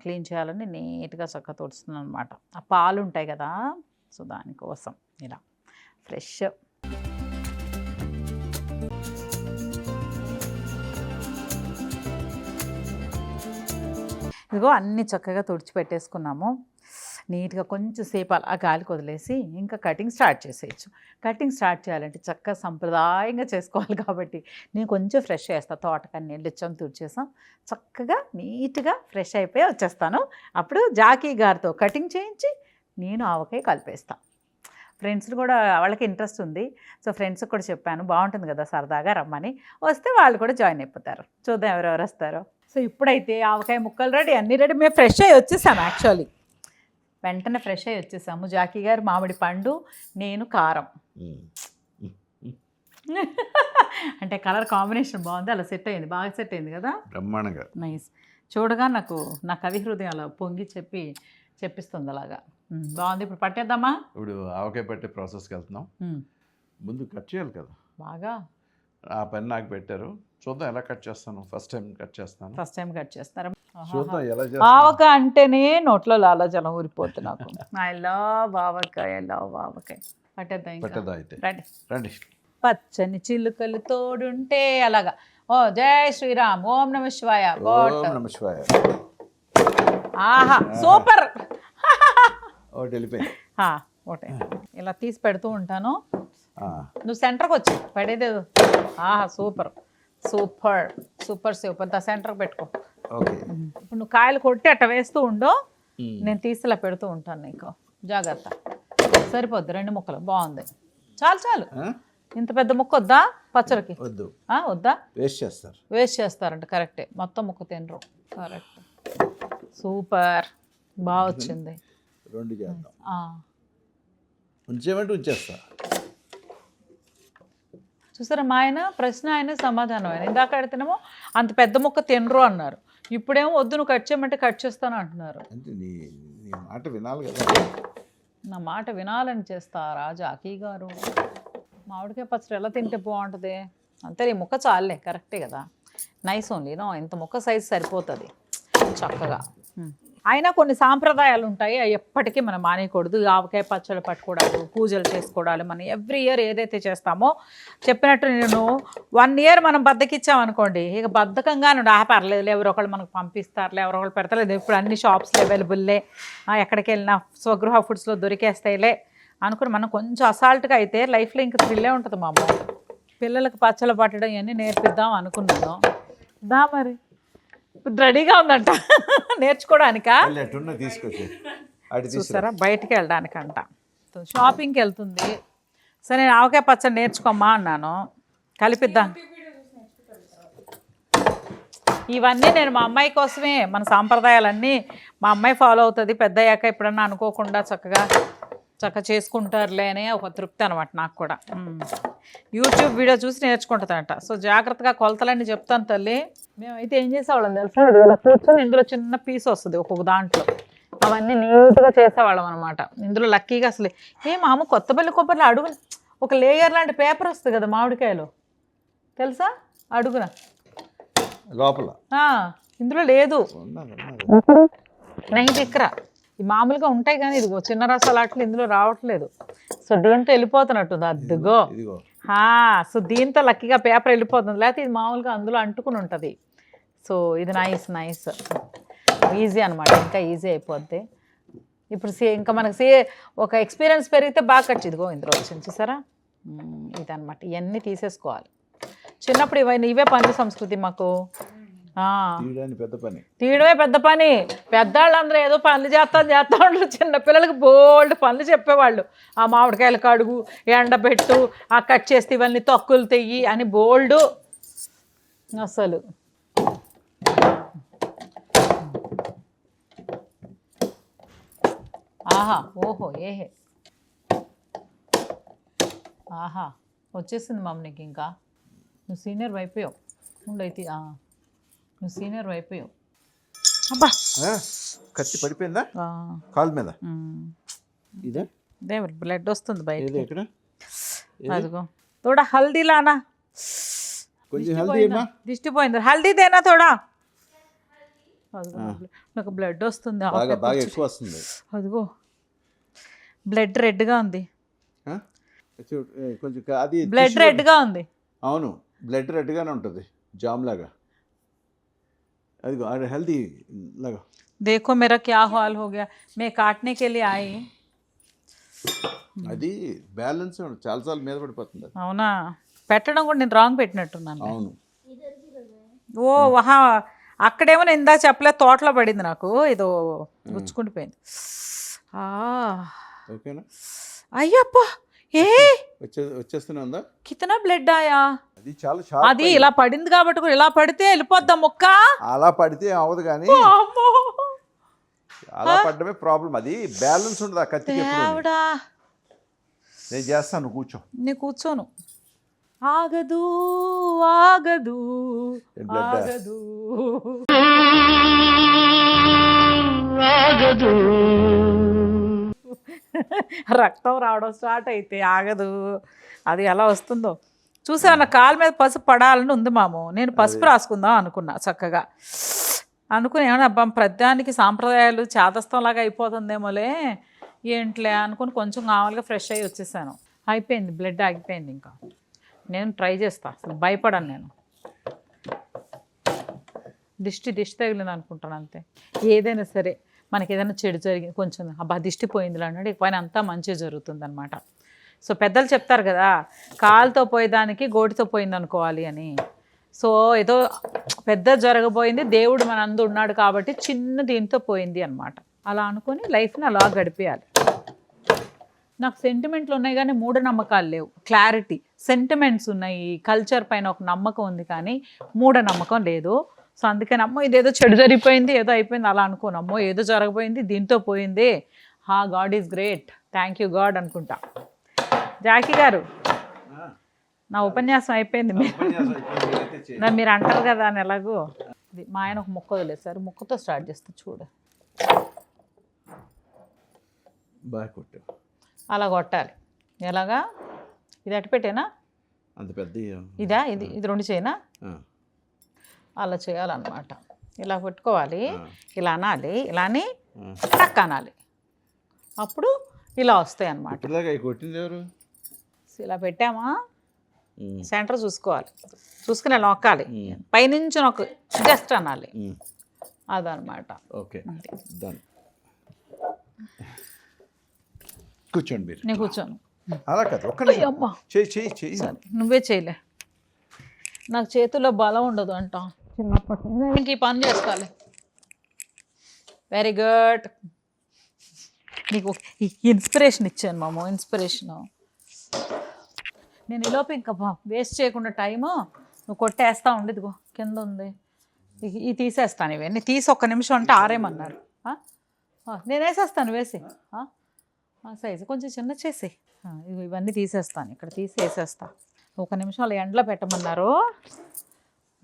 క్లీన్ చేయాలని నీట్గా చక్కగా తుడుస్తున్నాను అనమాట. ఆ పాలు ఉంటాయి కదా, సో దానికోసం ఇలా ఫ్రెష్. ఇదిగో అన్నీ చక్కగా తుడిచిపెట్టేసుకున్నాము. నీట్గా కొంచెం సేపు అలా గాలికి వదిలేసి ఇంకా కటింగ్ స్టార్ట్ చేసేయచ్చు. కటింగ్ స్టార్ట్ చేయాలంటే చక్కగా సంప్రదాయంగా చేసుకోవాలి కాబట్టి నేను కొంచెం ఫ్రెష్ చేస్తాను. తోటకని నీళ్ళు ఇచ్చాం, తుడిచేసాం, చక్కగా నీట్గా ఫ్రెష్ అయిపోయి వచ్చేస్తాను. అప్పుడు జాకీ గారితో కటింగ్ చేయించి నేను ఆవకాయ కలిపేస్తాను. ఫ్రెండ్స్ కూడా వాళ్ళకి ఇంట్రెస్ట్ ఉంది, సో ఫ్రెండ్స్కి కూడా చెప్పాను, బాగుంటుంది కదా సరదాగా రమ్మని. వస్తే వాళ్ళు కూడా జాయిన్ అయిపోతారు. చూద్దాం ఎవరెవరు వస్తారో. సో ఇప్పుడైతే ఆవకాయ ముక్కలు రెడీ, అన్నీ రెడీ. మేము ఫ్రెష్ అయ్యి వచ్చేసాము, యాక్చువల్లీ వెంటనే ఫ్రెష్ అయ్యి వచ్చేసాము. జాకీ గారు మామిడి పండు, నేను కారం. అంటే కలర్ కాంబినేషన్ బాగుంది, అలా సెట్ అయింది, బాగా సెట్ అయింది కదా, బ్రహ్మాండంగా నైస్. చూడగా నా కవి హృదయం అలా పొంగి చెప్పిస్తుంది అలాగా, బాగుంది. ఇప్పుడు పట్టేద్దామా? ఇప్పుడు ఆవకాయ పట్టే ప్రాసెస్కి వెళ్తున్నాం. ముందు కట్ చేయాలి కదా బాగా, ఆ పని నాకు పెట్టారు. చూద్దాం ఎలా కట్ చేస్తాను. ఫస్ట్ టైం కట్ చేస్తారా? చూద్దాం ఎలా చేస్తాను. ఆవకాయ అంటేనే నోట్లో లాలాజలం ఊరిపోతుంది నాకు. ఐ లవ్ ఆవకాయ, పట్టేద్దాం అయితే. రండి. పచ్చని చిలుకలు తోడుంటే అలాగా. ఓ జై శ్రీరామ్, ఓం నమ శివాయ. ఆహా సూపర్. ఒకటే ఇలా తీసి పెడుతూ ఉంటాను, నువ్వు సెంటర్కి వచ్చి పడేది. ఆహా సూపర్ సూపర్ సూపర్ సూపర్. దా సెంటర్కి పెట్టుకో. ఇప్పుడు నువ్వు కాయలు కొట్టి అట్ట వేస్తూ ఉండు, నేను తీసిలా పెడుతూ ఉంటాను నీకు. జాగ్రత్త, సరిపోద్ది. 2 ముక్కలు బాగుంది, చాలు ఇంత పెద్ద ముక్క వద్దా పచ్చడికి? వద్దు, వద్దా, వేస్ట్ చేస్తారు. వేస్ట్ చేస్తారంట. కరెక్టే, మొత్తం ముక్క తినరు. కరెక్ట్, సూపర్, బాగా వచ్చింది. 2 చేద్దాం. ఉంచేమంటే ఉంచేస్తా. చూసారా మా ఆయన ప్రశ్న, ఆయన సమాధానం. ఆయన ఇందాక అడితేనేమో అంత పెద్ద ముక్క తినరు అన్నారు, ఇప్పుడేమో వద్దు నువ్వు కట్ చేయమంటే కట్ చేస్తాను అంటున్నారు. అంటే నీ మాట వినాలి కదా. నా మాట వినాలని చేస్తారా జాకీ గారు? మామిడికాయ పచ్చడి ఎలా తింటే బాగుంటుంది? అంతే, ఈ ముక్క చాలే, కరెక్టే కదా. నైస్ ఓన్లీ నో, ఇంత ముక్క సైజు సరిపోతుంది చక్కగా. అయినా కొన్ని సాంప్రదాయాలు ఉంటాయి, అవి ఎప్పటికీ మనం మానేయకూడదు. ఆవకాయ పచ్చడి పట్టుకోవడాలు, పూజలు చేసుకోవడాలు, మనం ఎవ్రీ ఇయర్ ఏదైతే చేస్తామో చెప్పినట్టు నేను 1 year మనం బద్దకిచ్చామనుకోండి, ఇక బద్ధకంగానే పర్లేదు ఎవరో ఒకళ్ళు మనకు పంపిస్తారులే, ఎవరో ఒకళ్ళు పెడతలేదు, ఇప్పుడు అన్ని షాప్స్లో అవైలబుల్లే, ఎక్కడికి వెళ్ళినా స్వగృహ ఫుడ్స్లో దొరికేస్తాయిలే అనుకుని మనం కొంచెం అసాల్ట్గా అయితే లైఫ్లో ఇంకా థ్రిల్లే ఉంటుంది. మా అమ్మ పిల్లలకు పచ్చళ్ళు పట్టడం ఇవన్నీ నేర్పిద్దాం అనుకున్నాను. మరి రెడీగా ఉందంట నేర్చుకోవడానికా? చూసారా, బయటికి వెళ్ళడానికంట, షాపింగ్కి వెళ్తుంది. సరే నేను ఆవకాయ పచ్చడి నేర్చుకోమ్మా అన్నాను, కలిపిద్దాం. ఇవన్నీ నేను మా అమ్మాయి కోసమే, మన సాంప్రదాయాలన్నీ మా అమ్మాయి ఫాలో అవుతుంది. పెద్ద అయ్యాక ఎప్పుడన్నా అనుకోకుండా చక్కగా చేసుకుంటారులే అనే ఒక తృప్తి అనమాట నాకు కూడా. యూట్యూబ్ వీడియో చూసి నేర్చుకుంటుందంట. సో జాగ్రత్తగా కొలతలన్నీ చెప్తాను తల్లి. మేమైతే ఏం చేసేవాళ్ళం తెలుసా, ఇలా కూర్చొని ఇందులో చిన్న పీస్ వస్తుంది ఒక్కొక్క దాంట్లో, అవన్నీ నీట్గా చేసేవాళ్ళం అనమాట. ఇందులో లక్కీగా అసలు మామ కొత్తపల్లి కొబ్బరిలో అడుగు ఒక లేయర్ లాంటి పేపర్ వస్తుంది కదా మామిడికాయలో, తెలుసా? అడుగున లోపల ఇందులో లేదు, నై దిక్కరా. ఈ మామూలుగా ఉంటాయి కానీ ఇదిగో చిన్న రసాలు ఇందులో రావట్లేదు. సో దీంతో వెళ్ళిపోతున్నట్టుంది, అద్దుగో. సో దీంతో లక్కీగా పేపర్ వెళ్ళిపోతుంది, లేకపోతే ఇది మామూలుగా అందులో అంటుకుని ఉంటుంది. సో ఇది నైస్ ఈజీ అనమాట, ఇంకా ఈజీ అయిపోద్ది. ఇప్పుడు ఇంకా మనకి ఒక ఎక్స్పీరియన్స్ పెరిగితే బాగా ఖర్చు. ఇదిగో ఇందులో వచ్చింది చూసారా, ఇదనమాట. ఇవన్నీ తీసేసుకోవాలి. చిన్నప్పుడు ఇవే పంచ సంస్కృతి మాకు. తీయడమే పెద్ద పని. పెద్దవాళ్ళందరూ ఏదో పనులు చేస్తా ఉంటారు, చిన్నపిల్లలకి బోల్డ్ పనులు చెప్పేవాళ్ళు. ఆ మామిడికాయలు కడుగు, ఎండబెట్టు, ఆ కట్ చేస్తే ఇవన్నీ తొక్కులు తెయ్యి అని బోల్డ్. అసలు ఓహో ఏహే వచ్చేసింది మమ్మీ నీకు. ఇంకా నువ్వు సీనియర్ అయిపోయావు. ఉండైతే నువ్వు సీనియర్ అయిపోయావు. అబ్బా కత్తి పడిపోయిందా కాలు మీద? ఇదే బ్లడ్ వస్తుంది బయట. అదిగో తోడా హల్దీ లానా, దిష్టి పోయింది. హల్దీ దేనా తోడా. నాకు బ్లడ్ వస్తుంది, అదిగో బ్లడ్ రెడ్గా ఉంది. బ్లడ్ రెడ్గా ఉంది. అవును, బ్లడ్ రెడ్గానే ఉంటుంది, జామ్ లాగా. अरे हल्दी लगा। देखो मेरा क्या हाल हो गया, मैं काटने के लिए आई. అది బ్యాలెన్స్ చాలాసార్లు మీద పడిపోతుంది. అవునా, పెట్టడం కూడా నేను రాంగ్ పెట్టినట్టున్నాను. అవును, వహా అక్కడేమో నేను ఇందా చెప్పలే, తోటలో పడింది నాకు, ఏదో గుచ్చుకుండిపోయింది. ఓకేనా? అయ్యప్ప వచ్చేస్తూనే ఉందా? కితనా బ్లడ్ ఆయా? అది చాలా షార్ప్. అది ఇలా పడింది కాబట్టి ఇలా పడితే వెళ్ళిపోద్దా ముక్క? అలా పడితే అవదు కానీ అలా పడ్డమే ప్రాబ్లం. అది బ్యాలెన్స్ ఉండదు ఆ కత్తికి. నేను చేస్తాను, కూర్చో. నేను కూర్చోను. ఆగదు ఆగదు ఆగదు ఆగదు. రక్తం రావడం స్టార్ట్ అయితే ఆగదు. అది ఎలా వస్తుందో చూసా. నా కాలు మీద పసుపు పడాలని ఉంది మాము. నేను పసుపు రాసుకుందాం అనుకున్నా చక్కగా. అనుకుని ఏమన్నా అబ్బా ప్రతిదానికి సాంప్రదాయాలు చాదస్తంలాగా అయిపోతుందేమోలే ఏంట్లే అనుకుని కొంచెం మామూలుగా ఫ్రెష్ అయ్యి వచ్చేసాను. అయిపోయింది, బ్లడ్ ఆగిపోయింది. ఇంకా నేను ట్రై చేస్తా, అసలు భయపడాను నేను. దిష్టి తగిలింది అనుకుంటాను అంతే. ఏదైనా సరే మనకి ఏదైనా చెడు జరిగింది, కొంచెం అబ్బా దిష్టి పోయిందిలా అన్నాడు, ఇక పైన అంతా మంచిగా జరుగుతుంది అనమాట. సో పెద్దలు చెప్తారు కదా, కాలుతో పోయేదానికి గోటితో పోయింది అనుకోవాలి అని. సో ఏదో పెద్ద జరగబోయింది, దేవుడు మన అందు ఉన్నాడు కాబట్టి చిన్న దీంతో పోయింది అనమాట. అలా అనుకొని లైఫ్ని అలా గడిపేయాలి. నాకు సెంటిమెంట్లు ఉన్నాయి కానీ మూఢనమ్మకాలు లేవు. క్లారిటీ, సెంటిమెంట్స్ ఉన్నాయి, కల్చర్ పైన ఒక నమ్మకం ఉంది కానీ మూఢనమ్మకం లేదు. సో అందుకని అమ్మో ఇదేదో చెడు జరిగిపోయింది, ఏదో అయిపోయింది అలా అనుకోను. అమ్మో ఏదో జరగపోయింది, దీంతో పోయింది, God is great, thank you God అనుకుంటా. జాకీ గారు, నా ఉపన్యాసం అయిపోయింది. మీరు అంటారు కదా అని ఎలాగో. మా ఆయన ఒక ముక్క వదిలేసారు, ముక్కతో స్టార్ట్ చేస్తా చూడు. బాగా కొట్టావు. అలా కొట్టాలి. ఎలాగా? ఇది అటు పెట్టేనా? అంత పెద్ద ఇదా? ఇది 2 చేయనా? అలా చేయాలన్నమాట. ఇలా పెట్టుకోవాలి, ఇలా అనాలి, ఇలానే టక్ అనాలి, అప్పుడు ఇలా వస్తాయి అన్నమాట. కొట్టింది ఎవరు? ఇలా పెట్టామా, సెంటర్ చూసుకోవాలి, చూసుకుని ఇలా నొక్కాలి, పైనుంచి నొక్క జస్ట్ అనాలి, అదనమాట. ఓకే, కూర్చోండి మీరు. నేను కూర్చోను. అలా కాదు, అమ్మా నువ్వే చేయలే, నాకు చేతుల్లో బలం ఉండదు అంట చిన్నప్పటి ఇంక ఈ పని చేసుకోవాలి. Very good. నీకు ఇన్స్పిరేషన్ ఇచ్చాను మామ, ఇన్స్పిరేషను. నేను ఈలోపు ఇంకా వేస్ట్ చేయకుండా టైము నువ్వు కొట్టేస్తా ఉండేదిగో కింద ఉంది, ఇది తీసేస్తాను. ఇవన్నీ తీసి 1 నిమిషం అంటే ఆరేమన్నారు. నేను వేసేస్తాను, వేసి సైజు కొంచెం చిన్న చేసి ఇవన్నీ తీసేస్తాను, ఇక్కడ తీసి వేసేస్తా. 1 నిమిషం అలా ఎండలో పెట్టమన్నారు.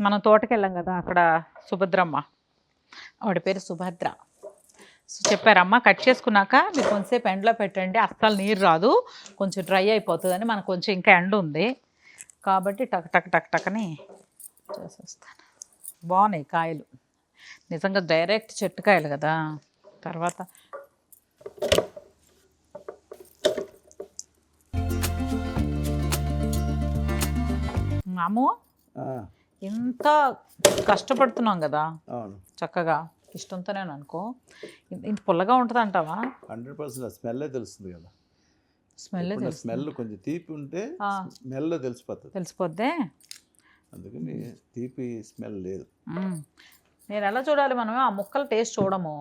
మనం తోటకి వెళ్ళాం కదా, అక్కడ సుభద్రమ్మ, ఆవిడ పేరు సుభద్ర, చెప్పారమ్మ కట్ చేసుకున్నాక మీరు కొంచెంసేపు ఎండలో పెట్టండి, అస్సలు నీరు రాదు, కొంచెం డ్రై అయిపోతుందని. మనకు కొంచెం ఇంకా ఎండ ఉంది కాబట్టి టక్ టక్ టక్ టక్ అని చేసేస్తాను. బాగున్నాయి కాయలు, నిజంగా డైరెక్ట్ చెట్టు కాయలు కదా. తర్వాత మాము ఇంత కష్టపడుతున్నాం కదా, చక్కగా ఇష్టంతోనే అనుకో, ఇంత పుల్లగా ఉంటుంది అంటావా? 100% స్మెల్ తెలుస్తుంది కదా. స్మెల్ కొంచెం తీపి ఉంటే స్మెల్ తెలిసిపోద్దే, అందుకని తీపి స్మెల్ లేదు. నేను ఎలా చూడాలి, మనం ఆ ముక్కల టేస్ట్ చూడము.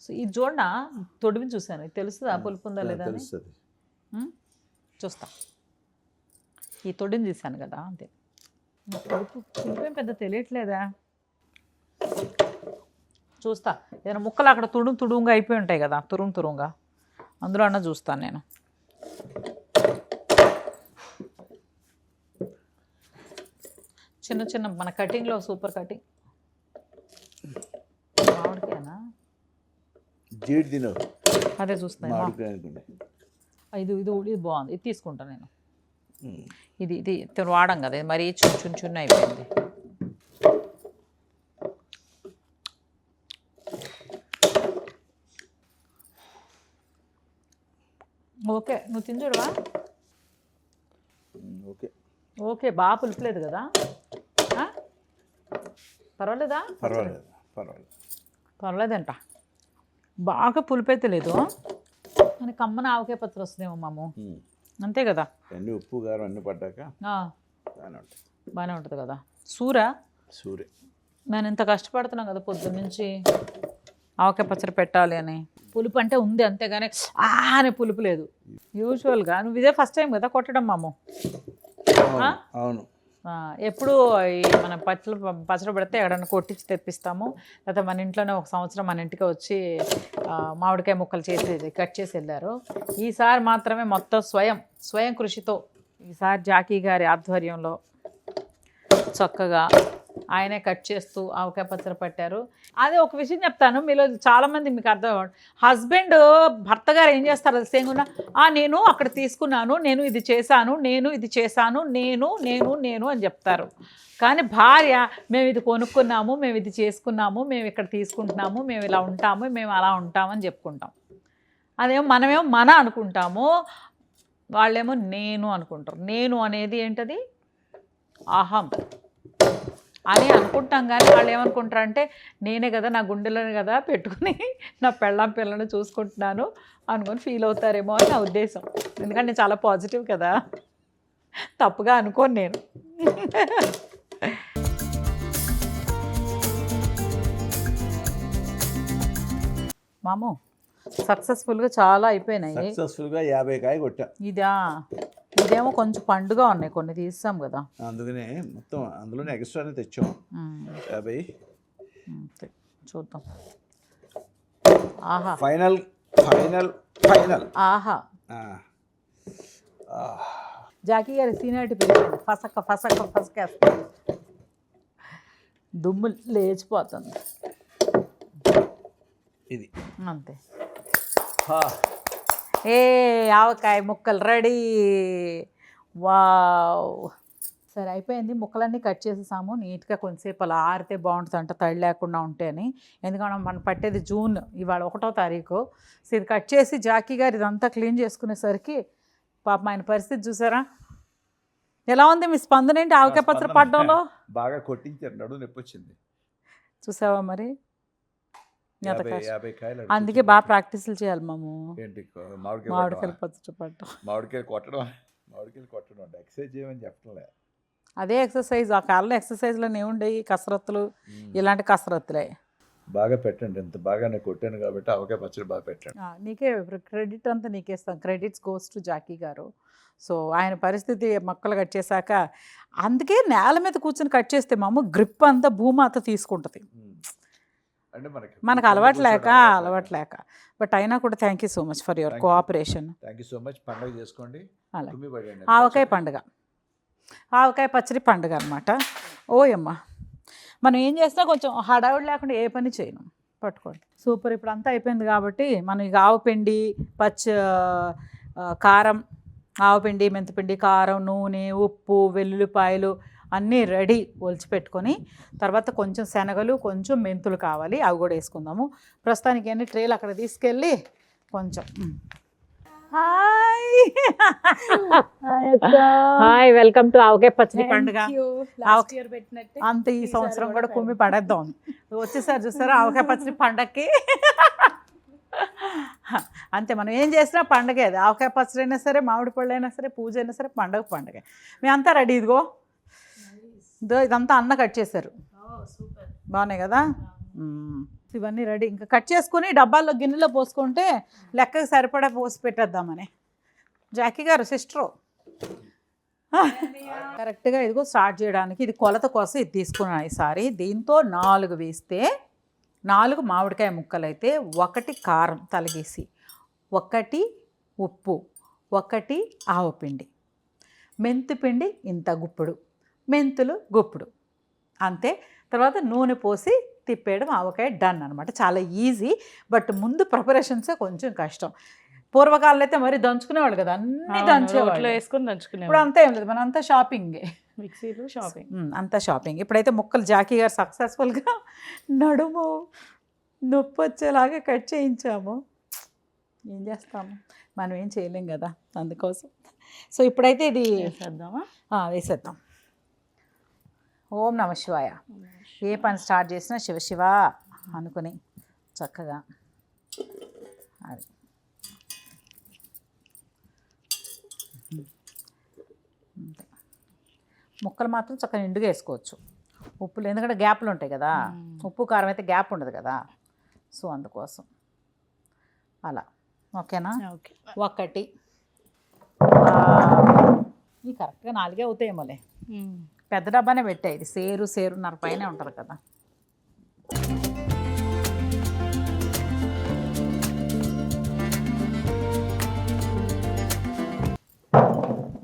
సో ఇది చూడ తొడిమి చూసాను, తెలుస్తుందా పులుపు ఉందా లేదా తెలుస్తుంది. చూస్తా, ఈ తొడిని తీసాను కదా అంతే. పులుపు పెద్ద తెలియట్లేదా? చూస్తా, ఏదైనా ముక్కలు అక్కడ తుడుంగా అయిపోయి ఉంటాయి కదా, తురుంగా, అందులో అన్న చూస్తాను నేను. చిన్న చిన్న మన కటింగ్లో సూపర్ కటింగ్. మామిడికాయనా? జీడి తిన, అదే చూస్తాను. ఇది బాగుంది, ఇది తీసుకుంటాను నేను. ఇది వాడం కదా, ఇది మరీ చున్న అయిపోయింది. ఓకే, నువ్వు తిందుడువా? ఓకే ఓకే, బాగా పులుపులేదు కదా? పర్వాలేదా? పర్వాలేదంట, బాగా పులుపైతే లేదు, కానీ కమ్మన ఆవకాయ పత్రం వస్తుందేమో మాము, అంతే కదా? అన్ని ఉప్పు కారం అన్ని పడ్డాక బాగానే ఉంటుంది కదా. సూరే నేను ఇంత కష్టపడుతున్నాను కదా పొద్దున్న నుంచి, ఆవకాయ పచ్చడి పెట్టాలి అని. పులుపు అంటే ఉంది అంతేగాని అనే పులుపు లేదు. యూజువల్గా నువ్వు ఇదే ఫస్ట్ టైం కదా కొట్టడం మాము? అవును. ఎప్పుడు ఈ మనం పచ్చడి పెడితే ఎక్కడన్నా కొట్టించి తెప్పిస్తాము, లేకపోతే మన ఇంట్లోనే 1 సంవత్సరం మన ఇంటికి వచ్చి మామిడికాయ ముక్కలు చేసి కట్ చేసి వెళ్ళారు. ఈసారి మాత్రమే మొత్తం స్వయం కృషితో, ఈసారి జాకీ గారి ఆధ్వర్యంలో చక్కగా ఆయనే కట్ చేస్తూ ఆవకాయ పచ్చడి పట్టారు. అదే ఒక విషయం చెప్తాను, మీలో చాలామంది మీకు అర్థం, హస్బెండ్ భర్త గారు ఏం చేస్తారు సేంగున్నా, నేను అక్కడ తీసుకున్నాను, నేను ఇది చేశాను, నేను ఇది చేశాను, నేను అని చెప్తారు. కానీ భార్య మేము ఇది కొనుక్కున్నాము, మేము ఇది చేసుకున్నాము, మేము ఇక్కడ తీసుకుంటున్నాము, మేము ఇలా ఉంటాము, మేము అలా ఉంటామని చెప్పుకుంటాం. అదేమో మనమేమో మన అనుకుంటాము, వాళ్ళేమో నేను అనుకుంటారు. నేను అనేది ఏంటది? అహం అని అనుకుంటాం. కానీ వాళ్ళు ఏమనుకుంటారంటే నేనే కదా, నా గుండెలోనే కదా పెట్టుకుని నా పిల్లని చూసుకుంటున్నాను అనుకొని ఫీల్ అవుతారేమో అని నా ఉద్దేశం. ఎందుకంటే నేను చాలా పాజిటివ్ కదా, తప్పుగా అనుకోను నేను. మాము సక్సెస్ఫుల్గా చాలా అయిపోయినాయి. సక్సెస్ఫుల్గా 50 కాయ కొట్టా. ఇదేమో కొంచెం పండుగా ఉన్నాయి, కొన్ని తీస్తాం కదా, అందుకనే మొత్తం అందులోనే ఎక్స్ట్రానే తెచ్చాం. 50 చూద్దాం. ఆహా, ఫైనల్. ఆహా, జాకీ గారి సీనియారిటీ పెరిగింది. ఫసకేస్తుంది, దుమ్ము లేచిపోతుంది. ఇది అంతే. ఆవకాయ ముక్కలు రెడీ. వావ్, సరే అయిపోయింది. ముక్కలన్నీ కట్ చేసేసాము నీట్గా. కొంచెంసేపు అలా ఆరితే బాగుంటుంది అంట, తడి లేకుండా ఉంటే అని. ఎందుకంటే మనం పట్టేది జూన్, ఇవాళ 1వ తారీఖు. సో ఇది కట్ చేసి జాకీ గారు ఇదంతా క్లీన్ చేసుకునేసరికి పాపం ఆయన పరిస్థితి చూసారా ఎలా ఉంది? మీ స్పందన ఏంటి ఆవకాయ పచ్చడి పడడంలో? బాగా కొట్టించారు, నడుము నొప్పి వచ్చింది. చూసావా మరి? 50 కాయలు. అందుకే బాగా ప్రాక్టీసులు చేయాలి మాము. ఏంటి మామిడికాయలు పచ్చడి పడటం, మామిడికాయలు కొట్టడం అంటే ఎక్సర్సైజ్ చేయమని చెప్పలే. అదే ఎక్సర్సైజ్. ఆ కాలంలో ఎక్సర్సైజ్లోనే ఉండేవి కసరత్తులు, ఇలాంటి కసరత్తులే. బాగా పెట్టండి, ఎంత బాగా నేను కొట్టాను కాబట్టి ఆవకాయ పచ్చడి బాగా పెట్టండి. నీకే క్రెడిట్ అంతా నీకేస్తాం. క్రెడిట్స్ గోస్ టు జాకీ గారు. సో ఆయన పరిస్థితి మొక్కలు కట్ చేశాక, అందుకే నేల మీద కూర్చొని కట్ చేస్తే మాము గ్రిప్ అంతా భూమాత తీసుకుంటుంది. అంటే మనకు అలవాటు లేక. బట్ అయినా కూడా thank you so much for your cooperation. Thank you so much. పండుగ చేసుకోండి. ఆవకాయ పండుగ, ఆవకాయ పచ్చడి పండుగ అనమాట. ఓయమ్మ, మనం ఏం చేసినా కొంచెం హడావుడి లేకుండా ఏ పని చేయను. పట్టుకోండి. సూపర్. ఇప్పుడు అంతా అయిపోయింది కాబట్టి మనం ఇక ఆవపిండి, కారం, ఆవపిండి, మెంతిపిండి, కారం, నూనె, ఉప్పు, వెల్లుల్లిపాయలు అన్నీ రెడీ ఒలిచిపెట్టుకొని, తర్వాత కొంచెం శనగలు, కొంచెం మెంతులు కావాలి, అవి కూడా వేసుకుందాము. ప్రస్తుతానికి అన్ని ట్రేలు అక్కడ తీసుకెళ్ళి కొంచెం హాయ్, వెల్కమ్ టు ఆవకాయ పచ్చడి పండుగ. అంత ఈ సంవత్సరం కూడా కుమ్మి పడేద్దాం. వచ్చేసారి చూస్తారా ఆవకాయ పచ్చడి పండగకి. అంతే, మనం ఏం చేసినా పండగే. అది ఆవకాయ పచ్చడి అయినా సరే, మామిడి పళ్ళు అయినా సరే, పూజ అయినా సరే, పండగే. మేమంతా రెడీ. ఇదిగో ఇదంతా అన్న కట్ చేశారు. బాగున్నాయి కదా? ఇవన్నీ రెడీ. ఇంకా కట్ చేసుకుని డబ్బాల్లో గిన్నెలో పోసుకుంటే లెక్కకి సరిపడా పోసి పెట్టేద్దామని. జాకీ గారు సిస్టరు కరెక్ట్గా ఇదిగో స్టార్ట్ చేయడానికి ఇది కొలత కోసం ఇది తీసుకున్నాను ఈసారి. దీంతో 4 వేస్తే 4 మామిడికాయ ముక్కలు అయితే, 1 కారం తలగేసి, 1 ఉప్పు, 1 ఆవపిండి, మెంతిపిండి ఇంత గుప్పుడు, మెంతులు గుప్పుడు, అంతే. తర్వాత నూనె పోసి తిప్పేయడం, ఆవకాయ డన్ అనమాట. చాలా ఈజీ. బట్ ముందు ప్రిపరేషన్సే కొంచెం కష్టం. పూర్వకాలంలో అయితే మరి దంచుకునేవాళ్ళు కదా, అన్ని దంచేవాళ్ళు, వేసుకొని దంచుకునే. ఇప్పుడు అంతా ఏం లేదు, మన అంతా షాపింగే, మిక్సీలు, షాపింగ్, అంతా షాపింగ్. ఇప్పుడైతే ముక్కలు జాకీ గారు సక్సెస్ఫుల్గా నడుము నొప్పి వచ్చేలాగా కట్ చేయించాము. ఏం చేస్తాము, మనం ఏం చేయలేం కదా, అందుకోసం. సో ఇప్పుడైతే ఇది వేసేద్దాం. ఓం నమ శివాయ. ఏ పని స్టార్ట్ చేసినా శివ శివ అనుకుని చక్కగా అది ముక్కలు మాత్రం చక్కగా నిండుగా వేసుకోవచ్చు. ఉప్పులు ఎందుకంటే గ్యాప్లు ఉంటాయి కదా, ఉప్పు కారం అయితే గ్యాప్ ఉండదు కదా, సో అందుకోసం అలా. ఓకేనా? ఓకే. 1 ఈ కరెక్ట్గా 4 అవుతాయేమోలే. పెద్ద డబ్బానే పెట్టాయి. ఇది సేరున్నర పైనే ఉంటుంది కదా.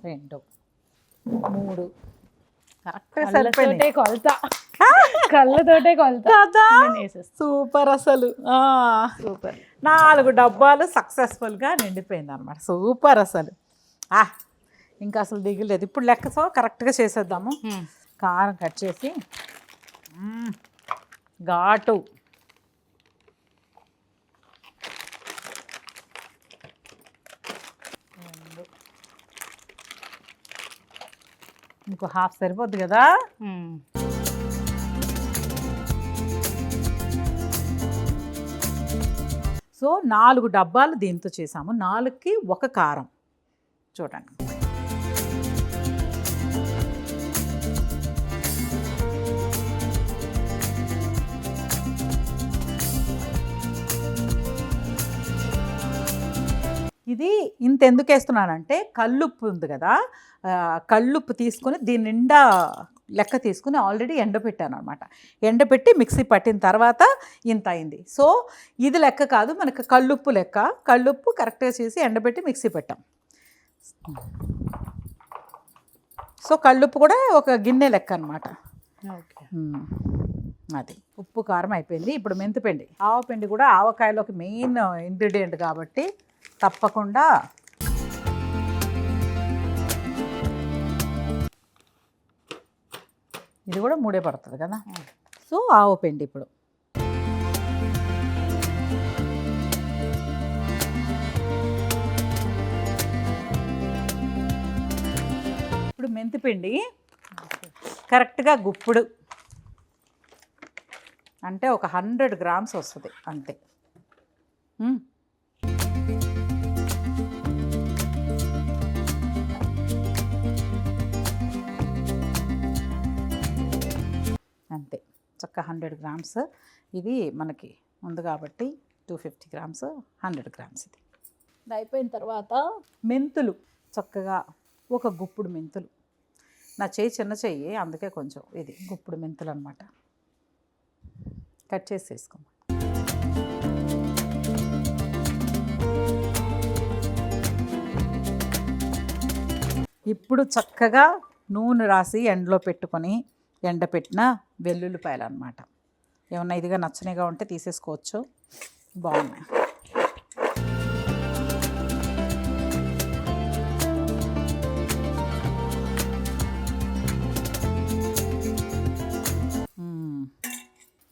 2 3 కరెక్ట్గా సరిపోయింది. కళ్ళతోటే కొలత కదా. సూపర్, అసలు సూపర్. 4 డబ్బాలు సక్సెస్ఫుల్గా నిండిపోయింది అనమాట. సూపర్ అసలు. ఇంకా అసలు దిగులేదు. ఇప్పుడు లెక్కతో కరెక్ట్గా చేసేద్దాము. కారం కట్ చేసి ఘాటు, ఇంకో హాఫ్ సరిపోద్ది కదా. సో 4 డబ్బాలు దీంతో చేసాము. 4కి 1 కారం. చూడండి, ఇది ఇంత ఎందుకు వేస్తున్నానంటే కల్లుప్పు ఉంది కదా, కల్లుప్పు తీసుకొని దీని నిండా లెక్క తీసుకుని ఆల్రెడీ ఎండబెట్టాను అనమాట. ఎండబెట్టి మిక్సీ పట్టిన తర్వాత ఇంత అయింది. సో ఇది లెక్క కాదు, మనకు కల్లుప్పు లెక్క. కల్లుప్పు కరెక్ట్గా చేసి ఎండబెట్టి మిక్సీ పెట్టాం. సో కల్లుప్పు కూడా ఒక గిన్నె లెక్క అనమాట. ఓకే. అది ఉప్పు కారం అయిపోయింది. ఇప్పుడు మెంతిపిండి, ఆవపిండి కూడా ఆవకాయలోకి మెయిన్ ఇంగ్రీడియంట్ కాబట్టి తప్పకుండా ఇది కూడా 3 పడుతుంది కదా. సో ఆవపిండి ఇప్పుడు మెంతిపిండి కరెక్ట్గా గుప్పుడు అంటే ఒక 100 గ్రామ్స్ వస్తుంది అంతే. అంతే చక్క 100 గ్రామ్స్. ఇది మనకి ఉంది కాబట్టి 250 గ్రామ్స్, 100 గ్రామ్స్. ఇది అయిపోయిన తర్వాత మెంతులు చక్కగా ఒక గుప్పుడు మెంతులు. నా చెయ్యి చిన్న చెయ్యి, అందుకే కొంచెం ఇది గుప్పుడు మెంతులు అనమాట. కట్ చేసి వేసుకోండి. ఇప్పుడు చక్కగా నూనె రాసి ఎండలో పెట్టుకొని ఎండపెట్టిన వెల్లుల్లిపాయలు అనమాట. ఏమన్నా ఇదిగా నచ్చనిగా ఉంటే తీసేసుకోవచ్చు, బాగున్నాయి.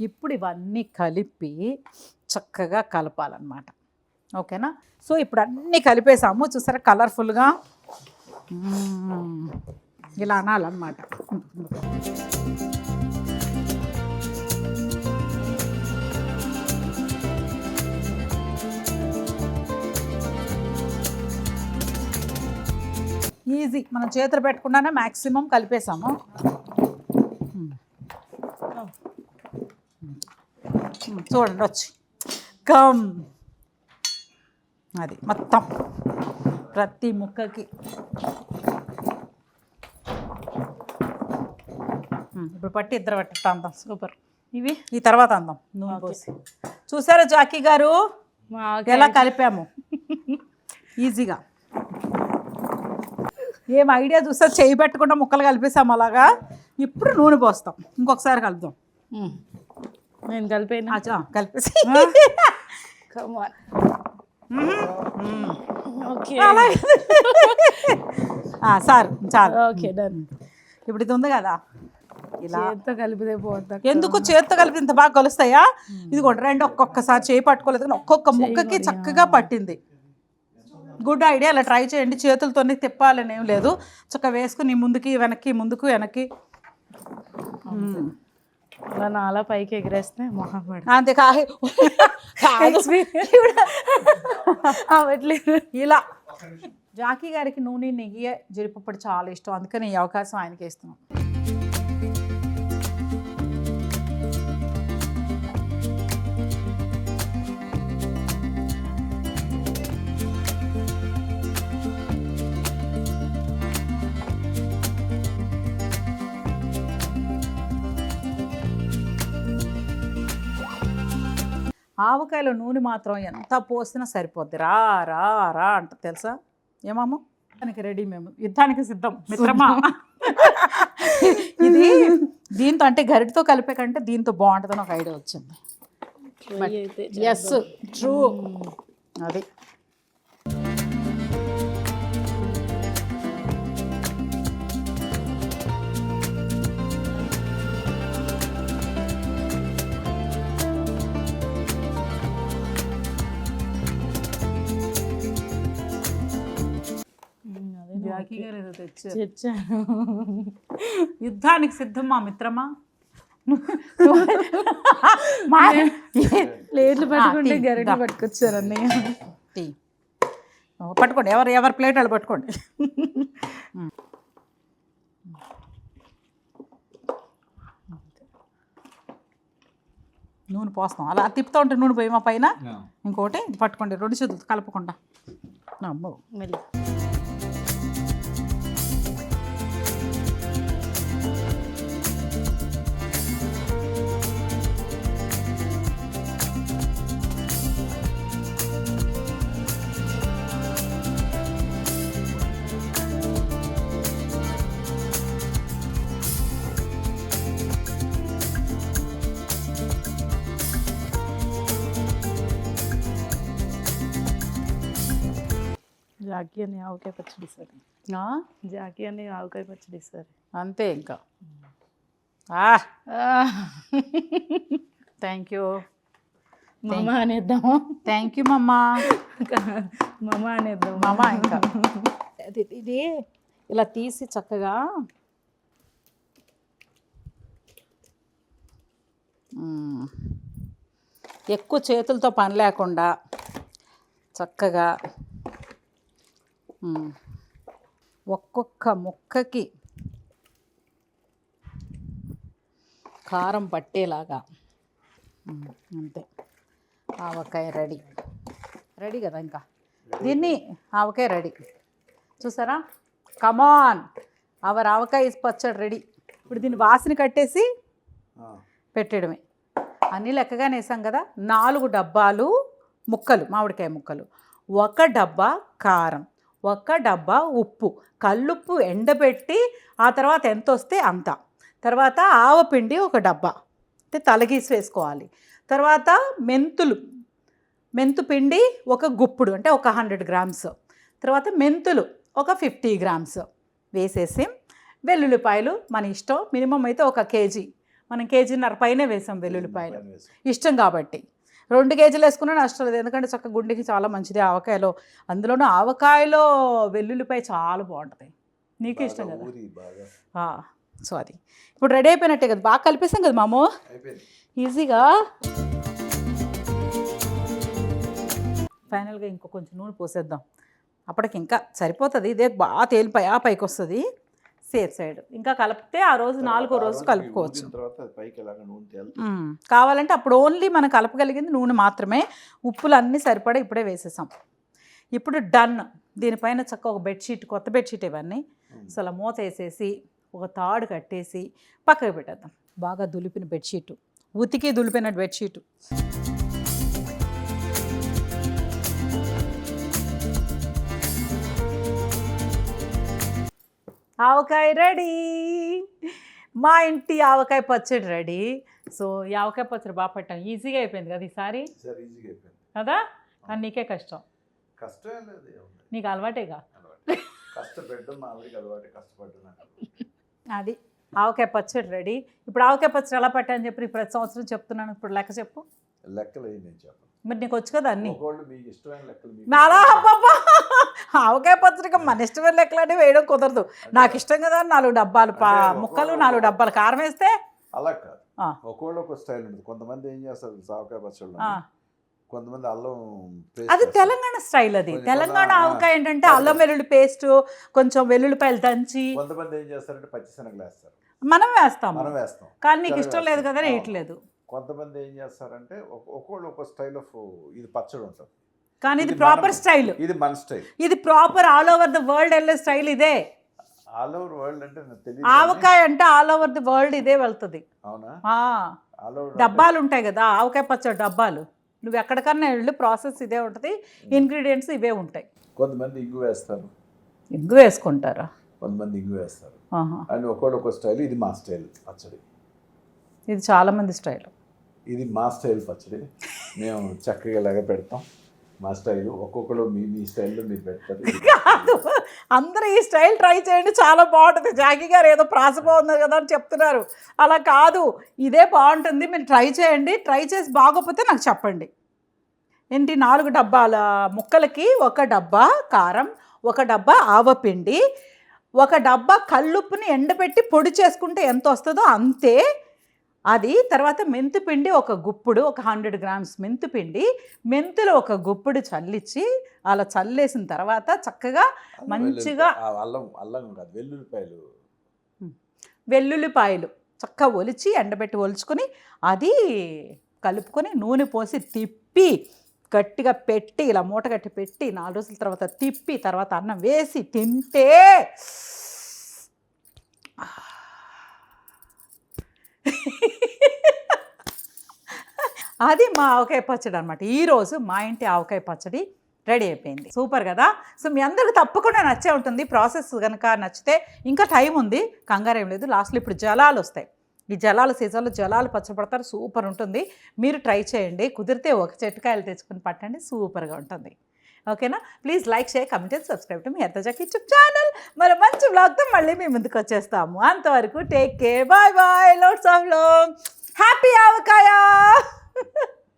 ఇప్పుడు ఇవన్నీ కలిపి చక్కగా కలపాలన్నమాట. ఓకేనా? సో ఇప్పుడు అన్నీ కలిపేసాము, చూసారా కలర్ఫుల్గా ఇలా అనాలన్నమాట. ఈజీ, మనం చేతులు పెట్టకుండానే మ్యాక్సిమం కలిపేసాము. చూడండి వచ్చి కమ్, అది మొత్తం ప్రతి ముక్కకి. ఇప్పుడు పట్టి ఇద్దరు పట్టి అందాం. సూపర్. ఇవి ఈ తర్వాత అందాం నూనె పోసి. చూసారా జాకీ గారు ఎలా కలిపాము ఈజీగా. ఏం ఐడియా చూసా, చేయి పెట్టకుండా ముక్కలు కలిపేసాము అలాగా. ఇప్పుడు నూనె పోస్తాం, ఇంకొకసారి కలుపుదాం. నేను కలిపేనా? కలిపేసి సార్ చాలు. Okay done. ఇప్పుడు ఇది ఉంది కదా, ఇలా చేత్తో కలిపితే పోతా. ఎందుకు చేత్తో కలిపి ఇంత బాగా కలుస్తాయా? ఇది కూడా రెండు ఒక్కొక్కసారి చేయి పట్టుకోలేదు కానీ ఒక్కొక్క ముక్కకి చక్కగా పట్టింది. గుడ్ ఐడియా, అలా ట్రై చేయండి. చేతులతోనే తిప్పాలని ఏం లేదు, చక్కగా వేసుకుని ముందుకి వెనక్కి ముందుకు వెనక్కి అలా నాలా పైకి ఎగిరేస్తే మొహం పడి అంతే. అవట్లేదు. ఇలా జాకీ గారికి నూనె నెయ్యి జీడిపప్పు చాలా ఇష్టం, అందుకని ఈ అవకాశం ఆయనకి ఇస్తున్నాం. ఆవకాయలో నూనె మాత్రం ఎంత పోసినా సరిపోద్ది. రా రా రా అంట తెలుసా. ఏమాము దానికి రెడీ, మేము యుద్ధానికి సిద్ధం మిత్రమా. ఇది దీంతో అంటే గరిటతో కలిపే కంటే దీంతో బాగుంటుందని ఒక ఐడియా వచ్చింది. Yes true. అది జాకీ గారు ఏదో తెచ్చారు. యుద్ధానికి సిద్ధం మా మిత్రమా. ప్లేట్లు పట్టుకుంటే గరిటె పట్టుకొచ్చారు అన్నయ్య. పట్టుకోండి, ఎవరి ప్లేట్ వాళ్ళు పట్టుకోండి. నూనె పోస్తాం, అలా తిప్పుతూ ఉంటే నూనె పోయి మా పైన. ఇంకోటి ఇది పట్టుకోండి, 2 చేతులు కలపకుండా. అమ్మో మెల్లి. జాకీ అని ఆవకాయ పచ్చడి సరే. జాకీ అని ఆవకాయ పచ్చడి సరే. అంతే ఇంకా. థ్యాంక్ యూ మమ్మ అనేద్దామా? థ్యాంక్ యూ మమ్మా. మమ్మ అనేద్దాం. మమ్మ ఇంకా ఇది ఇలా తీసి చక్కగా ఎక్కువ చేతులతో పని లేకుండా చక్కగా ఒక్కొక్క ముక్కకి కారం పట్టేలాగా. అంతే, ఆవకాయ రెడీ కదా. ఇంకా దీన్ని ఆవకాయ రెడీ. చూసారా, కమాన్, అవర్ ఆవకాయ పచ్చడి రెడీ. ఇప్పుడు దీన్ని వాసన కట్టేసి పెట్టడమే. అన్నీ లెక్కగానే వేసాం కదా. 4 డబ్బాలు ముక్కలు, మామిడికాయ ముక్కలు, 1 డబ్బా కారం, 1 డబ్బా ఉప్పు, కల్లుప్పు ఎండబెట్టి ఆ తర్వాత ఎంత వస్తే అంత. తర్వాత ఆవపిండి 1 డబ్బా అంటే తలగీసి వేసుకోవాలి. తర్వాత మెంతు పిండి 1 గుప్పుడు అంటే 100 గ్రామ్స్. తర్వాత మెంతులు 50 గ్రామ్స్ వేసేసి, వెల్లుల్లిపాయలు మన ఇష్టం, మినిమం అయితే 1 కేజీ, మనం 1.5 కేజీ పైనే వేసాం వెల్లుల్లిపాయలు, ఇష్టం కాబట్టి. 2 కేజీలు వేసుకున్నా నష్టం లేదు, ఎందుకంటే చక్క గుండెకి చాలా మంచిది ఆవకాయలో. అందులోనూ ఆవకాయలో వెల్లుల్లిపాయ చాలా బాగుంటుంది, నీకు ఇష్టం కదా. సో అది ఇప్పుడు రెడీ అయిపోయినట్టే కదా, బాగా కలిపేసాం కదా మామూ ఈజీగా. ఫైనల్గా ఇంకో కొంచెం నూనె పోసేద్దాం, అప్పటికి ఇంకా సరిపోతుంది. ఇదే బాగా తేలిపోయి పైకి వస్తుంది. సేఫ్ సైడ్ ఇంకా కలిపితే ఆ రోజు 4వ రోజు కలుపుకోవచ్చు. కావాలంటే అప్పుడు ఓన్లీ మనం కలపగలిగింది నూనె మాత్రమే. ఉప్పులు అన్నీ సరిపడా ఇప్పుడే వేసేసాం. ఇప్పుడు డన్. దీనిపైన చక్క ఒక బెడ్షీట్, కొత్త బెడ్షీట్ ఇవన్నీ, అసలు మూత వేసేసి ఒక తాడు కట్టేసి పక్కకు పెట్టేద్దాం. బాగా దులిపిన బెడ్షీటు, ఉతికి దులిపిన బెడ్షీటు. ఆవకాయ రెడీ, మా ఇంటి ఆవకాయ పచ్చడి రెడీ. సో ఈ ఆవకాయ పచ్చడి బాగా పట్టాం, ఈజీగా అయిపోయింది కదా ఈసారి కదా. కానీ నీకే కష్టం, నీకు అలవాటేగా. అది ఆవకాయ పచ్చడి రెడీ. ఇప్పుడు ఆవకాయ పచ్చడి ఎలా పట్టాయని చెప్పి ప్రతి సంవత్సరం చెప్తున్నాను. ఇప్పుడు లెక్క చెప్పు. మరి నీకు వచ్చు కదా అన్నీ. అలా ఆవకాయ పచ్చడికి మన ఇష్టమైన లెక్కలు అంటే వేయడం కుదరదు. నాకు ఇష్టం కదా 4 డబ్బాలు ముక్కలు, 4 డబ్బాలు కారం వేస్తే అలా కాదు. ఒక్కొక్కళ్ళు ఒక స్టైల్ ఉంటుంది. కొంతమంది ఏం చేస్తారు ఆవకాయ పచ్చడిలో, కొంతమంది అల్లం, అది తెలంగాణ స్టైల్. అది తెలంగాణ ఆవకాయ ఏంటంటే అల్లం వెల్లుల్లి పేస్ట్, కొంచెం వెల్లుల్లిపాయలు దంచి. కొంతమంది ఏం చేస్తారంటే పచ్చిశనగలు వేస్తారు, మనం వేస్తాం. కానీ నీకు ఇష్టం లేదు కదా, వేయట్లేదు. కొంతమంది ఏం చేస్తారంటే ఒక్కొక్కళ్ళు ఒక స్టైల్ ఆఫ్ ఇది పచ్చడి ఉంటుంది. కానీ ఇది ప్రాపర్ స్టైల్, ఇది మన స్టైల్, ఇది proper all over the world వెళ్ళే స్టైల్ ఇదే. ఆల్ ఓవర్ వరల్డ్ అంటే నాకు తెలియదు. ఆవకాయ అంటే ఆల్ ఓవర్ ది వరల్డ్ ఇదే వెళ్తుంది. అవునా? డబ్బాలు ఉంటాయి కదా ఆవకాయ పచ్చడి డబ్బాలు, నువ్వు ఎక్కడికన్నా వెళ్ళు ప్రాసెస్ ఇదే ఉంటుంది, ఇంగ్రీడియంట్స్ ఇవే ఉంటాయి. కొంతమంది ఇంగు వేస్తారు, ఇంగు వేసుకుంటారా? కొంతమంది ఇంగు వేస్తారు. అని ఒక్కొక్క స్టైల్. ఇది మా స్టైల్ పచ్చడి, ఇది చాలా మంది స్టైల్. ఇది మా స్టైల్ పచ్చడి, మేము చక్కగా ఇలాగ పెడతాం. మా స్టైల్ ఒక్కొక్కరు మీ స్టైల్లో మీరు పెడతారు. కాదు, అందరూ ఈ స్టైల్ ట్రై చేయండి, చాలా బాగుంటుంది. జాకీ గారు ఏదో ప్రాస బాగుంది కదా అని చెప్తున్నారు, అలా కాదు, ఇదే బాగుంటుంది. మీరు ట్రై చేయండి, ట్రై చేసి బాగోకపోతే నాకు చెప్పండి. ఏంటి 4 డబ్బాల ముక్కలకి 1 డబ్బా కారం, 1 డబ్బా ఆవపిండి, 1 డబ్బా కల్లుప్పుని ఎండబెట్టి పొడి చేసుకుంటే ఎంత వస్తుందో అంతే. అది తర్వాత మెంతుపిండి 1 గుప్పుడు, 100 గ్రామ్స్ మెంతుపిండి, మెంతులు 1 గుప్పుడు చల్లించి అలా చల్లేసిన తర్వాత చక్కగా మంచిగా వెల్లుల్లిపాయలు చక్కగా ఒలిచి ఎండబెట్టి ఒలుచుకొని అది కలుపుకొని నూనె పోసి తిప్పి గట్టిగా పెట్టి ఇలా మూట గట్టి పెట్టి 4 రోజుల తర్వాత తిప్పి తర్వాత అన్నం వేసి తింటే అది మా ఆవకాయ పచ్చడి అనమాట. ఈరోజు మా ఇంటి ఆవకాయ పచ్చడి రెడీ అయిపోయింది. సూపర్ కదా. సో మీ అందరికీ తప్పకుండా నచ్చే ఉంటుంది. ప్రాసెస్ కనుక నచ్చితే ఇంకా టైం ఉంది, కంగారు ఏం లేదు. లాస్ట్లో ఇప్పుడు జలాలు వస్తాయి, ఈ జలాల సీజన్లో జలాలు పచ్చపడతారు, సూపర్ ఉంటుంది. మీరు ట్రై చేయండి, కుదిరితే ఒక చెట్టుకాయలు తెచ్చుకొని పట్టండి, సూపర్గా ఉంటుంది. ఓకేనా? Please like, share, comment and subscribe to మీ హరితజా యూట్యూబ్ ఛానల్. మరి మంచి బ్లాగ్తో మళ్ళీ మీ ముందుకు వచ్చేస్తాము. అంతవరకు take care, bye bye, lots of love, happy avakaya.